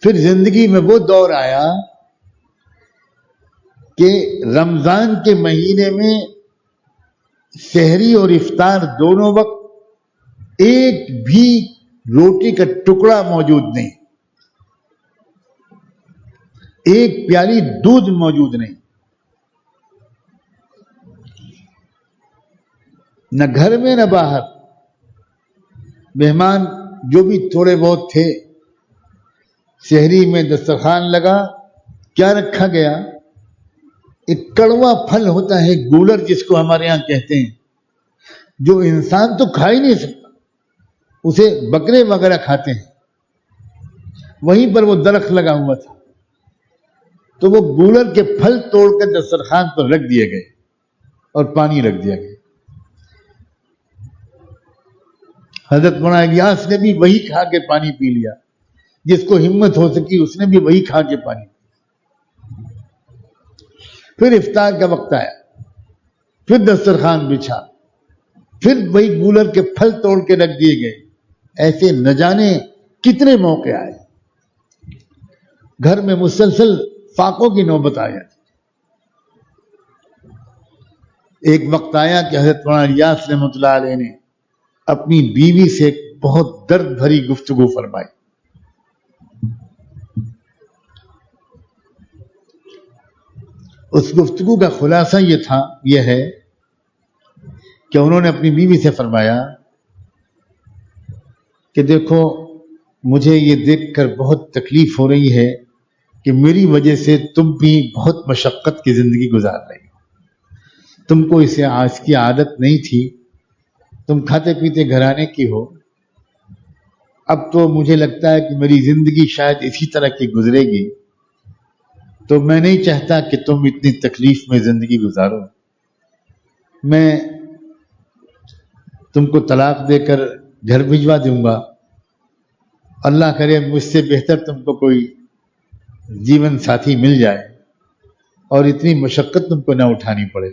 پھر زندگی میں وہ دور آیا کہ رمضان کے مہینے میں سحری اور افطار دونوں وقت ایک بھی روٹی کا ٹکڑا موجود نہیں، ایک پیالی دودھ موجود نہیں. نہ گھر میں نہ باہر. مہمان جو بھی تھوڑے بہت تھے، سحری میں دسترخوان لگا، کیا رکھا گیا؟ ایک کڑوا پھل ہوتا ہے گولر جس کو ہمارے ہاں کہتے ہیں، جو انسان تو کھا ہی نہیں سکتا، اسے بکرے وغیرہ کھاتے ہیں. وہیں پر وہ درخت لگا ہوا تھا، تو وہ گولر کے پھل توڑ کر دسترخوان پر رکھ دیے گئے اور پانی رکھ دیا گیا. حضرت مولانا الیاس نے بھی وہی کھا کے پانی پی لیا، جس کو ہمت ہو سکی اس نے بھی وہی کھا کے پانی. پھر افطار کا وقت آیا، پھر دسترخوان بچھا، پھر وہی گولر کے پھل توڑ کے رکھ دیے گئے. ایسے نہ جانے کتنے موقع آئے. گھر میں مسلسل فاقوں کی نوبت آ جاتی. ایک وقت آیا کہ حضرت مولانا الیاس رحمۃ اللہ علیہ نے اپنی بیوی سے ایک بہت درد بھری گفتگو فرمائی. اس گفتگو کا خلاصہ یہ ہے کہ انہوں نے اپنی بیوی سے فرمایا کہ دیکھو، مجھے یہ دیکھ کر بہت تکلیف ہو رہی ہے کہ میری وجہ سے تم بھی بہت مشقت کی زندگی گزار رہی ہو. تم کو اسے آج کی عادت نہیں تھی، تم کھاتے پیتے گھرانے کی ہو. اب تو مجھے لگتا ہے کہ میری زندگی شاید اسی طرح کی گزرے گی، تو میں نہیں چاہتا کہ تم اتنی تکلیف میں زندگی گزارو. میں تم کو طلاق دے کر گھر بھجوا دوں گا. اللہ کرے مجھ سے بہتر تم کو کوئی جیون ساتھی مل جائے اور اتنی مشقت تم کو نہ اٹھانی پڑے.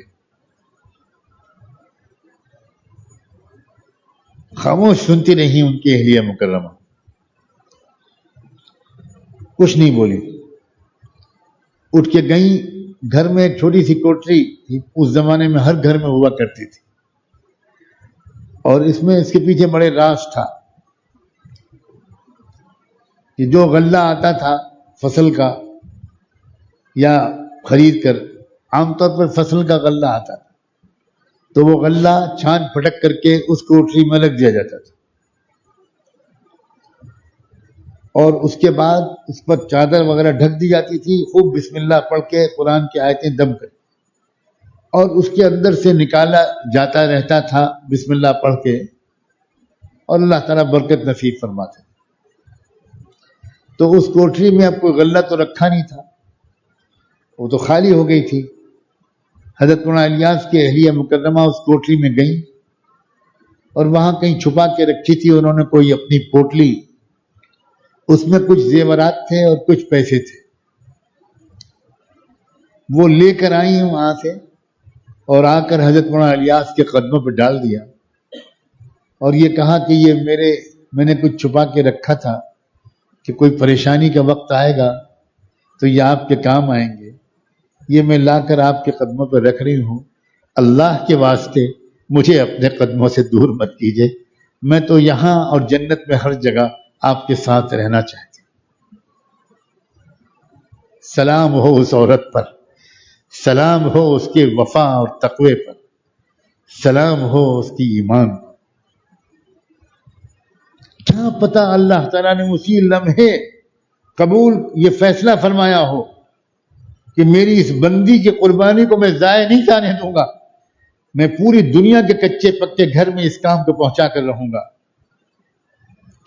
خاموش سنتی رہی ان کی اہلیہ مکرمہ، کچھ نہیں بولی. اٹھ کے گئیں. گھر میں ایک چھوٹی سی کوٹری اس زمانے میں ہر گھر میں ہوا کرتی تھی، اور اس کے پیچھے بڑے راز تھا کہ جو غلہ آتا تھا فصل کا یا خرید کر، عام طور پر فصل کا غلہ آتا تھا، تو وہ غلہ چھان پھٹک کر کے اس کوٹری میں رکھ دیا جاتا تھا، اور اس کے بعد اس پر چادر وغیرہ ڈھک دی جاتی تھی. خوب بسم اللہ پڑھ کے قرآن کی آیتیں دم کر، اور اس کے اندر سے نکالا جاتا رہتا تھا بسم اللہ پڑھ کے، اور اللہ تعالیٰ برکت نصیب فرماتے. تو اس کوٹری میں اب کوئی غلہ تو رکھا نہیں تھا، وہ تو خالی ہو گئی تھی. حضرت مولانا الیاس کی اہلیہ مکرمہ اس کوٹری میں گئیں اور وہاں کہیں چھپا کے رکھی تھی انہوں نے کوئی اپنی پوٹلی، اس میں کچھ زیورات تھے اور کچھ پیسے تھے. وہ لے کر آئی وہاں سے اور آ کر حضرت مولانا الیاس کے قدموں پہ ڈال دیا اور یہ کہا کہ یہ میں نے کچھ چھپا کے رکھا تھا کہ کوئی پریشانی کا وقت آئے گا تو یہ آپ کے کام آئیں گے. یہ میں لا کر آپ کے قدموں پہ رکھ رہی ہوں، اللہ کے واسطے مجھے اپنے قدموں سے دور مت کیجیے، میں تو یہاں اور جنت میں ہر جگہ آپ کے ساتھ رہنا چاہتی ہوں. سلام ہو اس عورت پر، سلام ہو اس کے وفا اور تقوی پر، سلام ہو اس کی ایمان پر. کیا پتہ اللہ تعالیٰ نے اسی لمحے قبول یہ فیصلہ فرمایا ہو کہ میری اس بندی کی قربانی کو میں ضائع نہیں جانے دوں گا، میں پوری دنیا کے کچے پکے گھر میں اس کام کو پہنچا کر رہوں گا.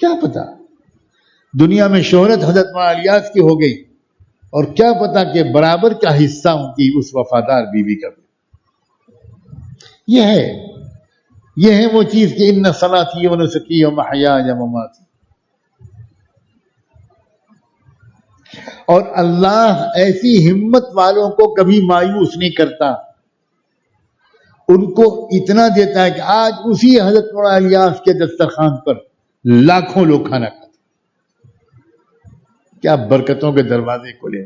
کیا پتا دنیا میں شہرت حضرت مولانا الیاس کی ہو گئی اور کیا پتا کہ برابر کا حصہ ان کی اس وفادار بیوی کا بھی. یہ ہے وہ چیز کہ ان صلاتی و نسکی و محیای و مماتی. اور اللہ ایسی ہمت والوں کو کبھی مایوس نہیں کرتا، ان کو اتنا دیتا ہے کہ آج اسی حضرت مولانا الیاس کے دسترخوان پر لاکھوں لوگ کھانا کھاتے. کیا برکتوں کے دروازے کھلے.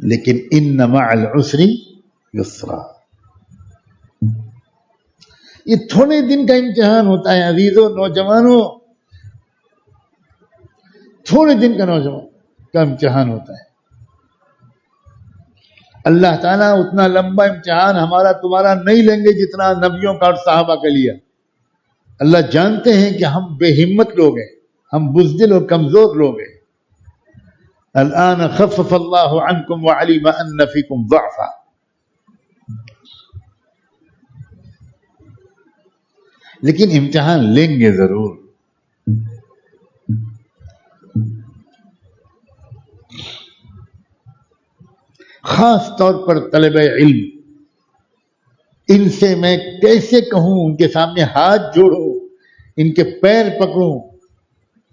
لیکن ان مع العسر یسرا، یہ تھوڑے دن کا امتحان ہوتا ہے عزیزوں، نوجوانوں، تھوڑے دن کا نوجوان کا امتحان ہوتا ہے. اللہ تعالیٰ اتنا لمبا امتحان ہمارا تمہارا نہیں لیں گے جتنا نبیوں کا اور صحابہ کا لیا. اللہ جانتے ہیں کہ ہم بے ہمت لوگ ہیں، ہم بزدل اور کمزور لوگ ہیں. الآن خفف اللہ عنکم وعلم ان فیکم ضعفا. لیکن امتحان لیں گے ضرور. خاص طور پر طلب علم، ان سے میں کیسے کہوں، ان کے سامنے ہاتھ جوڑو، ان کے پیر پکڑوں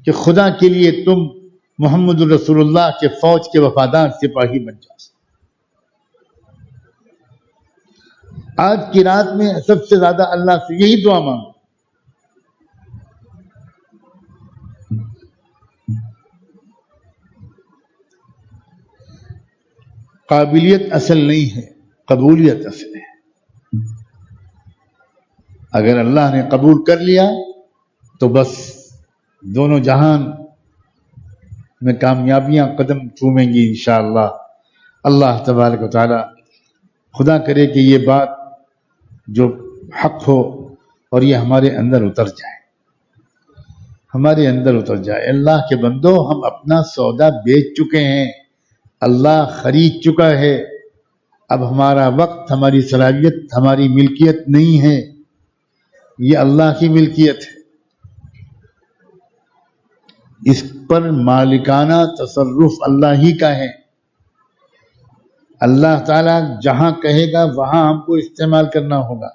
کہ خدا کے لیے تم محمد رسول اللہ کے فوج کے وفادار سپاہی بن جاؤ. آج کی رات میں سب سے زیادہ اللہ سے یہی دعا مانگو. قابلیت اصل نہیں ہے، قبولیت اصل ہے. اگر اللہ نے قبول کر لیا تو بس دونوں جہان میں کامیابیاں قدم چومیں گی انشاءاللہ. اللہ تبارک و تعالی خدا کرے کہ یہ بات جو حق ہو اور یہ ہمارے اندر اتر جائے، ہمارے اندر اتر جائے. اللہ کے بندو، ہم اپنا سودا بیچ چکے ہیں، اللہ خرید چکا ہے. اب ہمارا وقت، ہماری صلاحیت، ہماری ملکیت نہیں ہے، یہ اللہ کی ملکیت ہے. اس پر مالکانہ تصرف اللہ ہی کا ہے. اللہ تعالیٰ جہاں کہے گا وہاں ہم کو استعمال کرنا ہوگا.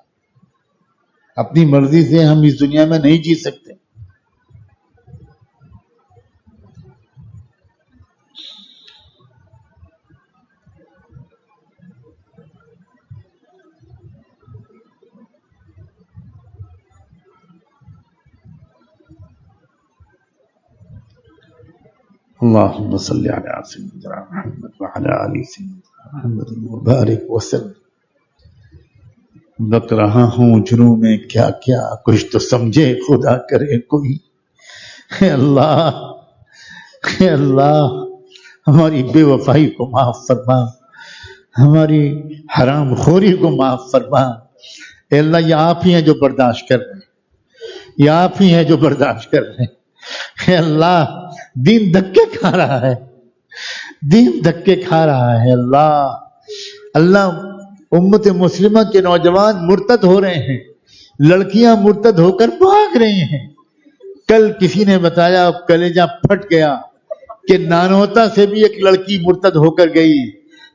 اپنی مرضی سے ہم اس دنیا میں نہیں جی سکتے. اللهم صل على سيدنا محمد وعلى آل سيدنا محمد وبارك وسلم. بک رہا ہوں جنوں میں کیا کیا، کچھ تو سمجھے خدا کرے کوئی. اے اللہ، اے اللہ، ہماری بے وفائی کو معاف فرما، ہماری حرام خوری کو معاف فرما. اے اللہ، یہ آپ ہی ہیں جو برداشت کر رہے ہیں، یہ آپ ہی ہیں جو برداشت کر رہے ہیں. اے اللہ، دین دھکے کھا رہا ہے، دین دھکے کھا رہا ہے. اللہ، اللہ، امت مسلمہ کے نوجوان مرتد ہو رہے ہیں، لڑکیاں مرتد ہو کر بھاگ رہی ہیں. کل کسی نے بتایا، اب کلیجہ پھٹ گیا کہ نانوتا سے بھی ایک لڑکی مرتد ہو کر گئی،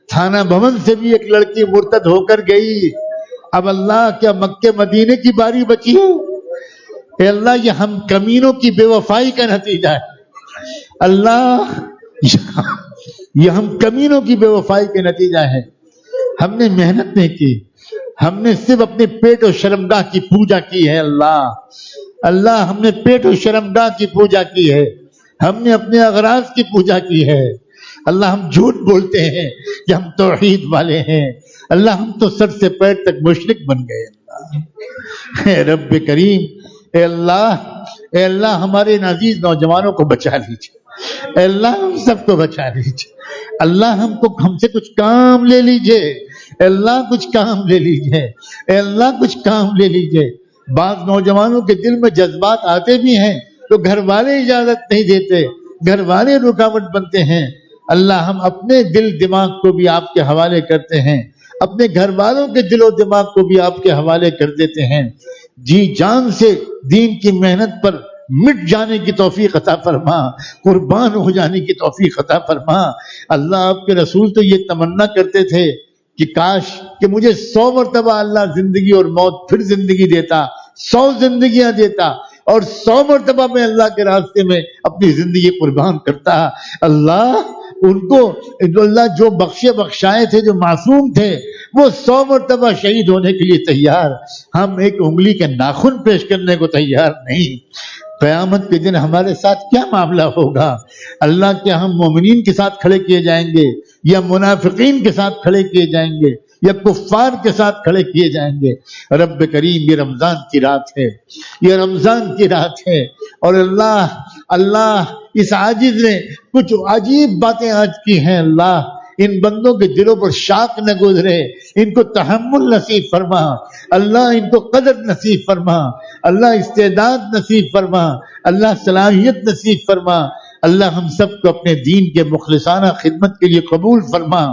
تھانہ بھون سے بھی ایک لڑکی مرتد ہو کر گئی. اب اللہ کیا مکے مدینے کی باری بچی ہے؟ اے اللہ یہ ہم کمینوں کی بے وفائی کا نتیجہ ہے. اللہ یہ ہم کمینوں کی بے وفائی کا نتیجہ ہے. ہم نے محنت نہیں کی، ہم نے صرف اپنے پیٹ و شرمگاہ کی پوجا کی ہے. اللہ ہم نے پیٹ و شرمگاہ کی پوجا کی ہے، ہم نے اپنے اغراض کی پوجا کی ہے. اللہ ہم جھوٹ بولتے ہیں کہ ہم توحید والے ہیں. اللہ ہم تو سر سے پیر تک مشرک بن گئے. اللہ اے رب کریم، اے اللہ ہمارے عزیز نوجوانوں کو بچا لیجیے. اے اللہ ہم سب کو بچا لیجیے. اللہ ہم سے کچھ کام لے لیجیے. اے اللہ کچھ کام لے لیجیے. اے اللہ کچھ کام لے لیجیے. بعض نوجوانوں کے دل میں جذبات آتے بھی ہیں تو گھر والے اجازت نہیں دیتے، گھر والے رکاوٹ بنتے ہیں. اللہ ہم اپنے دل دماغ کو بھی آپ کے حوالے کرتے ہیں، اپنے گھر والوں کے دل و دماغ کو بھی آپ کے حوالے کر دیتے ہیں. جی جان سے دین کی محنت پر مٹ جانے کی توفیق عطا فرما، قربان ہو جانے کی توفیق عطا فرما. اللہ آپ کے رسول تو یہ تمنا کرتے تھے کہ کاش کہ مجھے 100 مرتبہ اللہ زندگی اور موت پھر زندگی دیتا، 100 زندگیاں دیتا اور 100 مرتبہ میں اللہ کے راستے میں اپنی زندگی قربان کرتا. اللہ ان کو اللہ جو بخشائے تھے، جو معصوم تھے، وہ 100 مرتبہ شہید ہونے کے لیے تیار. ہم ایک انگلی کے ناخن پیش کرنے کو تیار نہیں. قیامت کے دن ہمارے ساتھ کیا معاملہ ہوگا؟ اللہ کیا ہم مومنین کے ساتھ کھڑے کیے جائیں گے یا منافقین کے ساتھ کھڑے کیے جائیں گے یا کفار کے ساتھ کھڑے کیے جائیں گے؟ رب کریم، یہ رمضان کی رات ہے، یہ رمضان کی رات ہے، اور اللہ اس عاجز نے کچھ عجیب باتیں آج کی ہیں. اللہ ان بندوں کے دلوں پر شاک نہ گزرے، ان کو تحمل نصیب فرما. اللہ ان کو قدر نصیب فرما. اللہ استعداد نصیب فرما. اللہ صلاحیت نصیب فرما. اللہ ہم سب کو اپنے دین کے مخلصانہ خدمت کے لیے قبول فرما.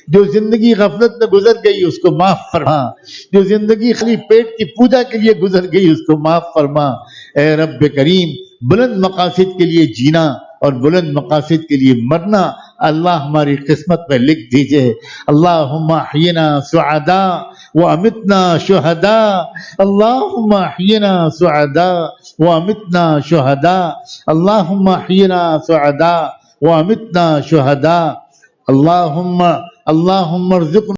جو زندگی غفلت میں گزر گئی اس کو معاف فرما. جو زندگی خالی پیٹ کی پوجا کے لیے گزر گئی اس کو معاف فرما. اے رب کریم، بلند مقاصد کے لیے جینا اور بلند مقاصد کے لیے مرنا اللہ ہماری قسمت میں لکھ دیجئے. اللہم احینا سعداء وامتنا شہداء. اللہم احینا سعداء وامتنا شہداء. اللہم احینا سعداء وامتنا شہداء. اللہم ارزقنا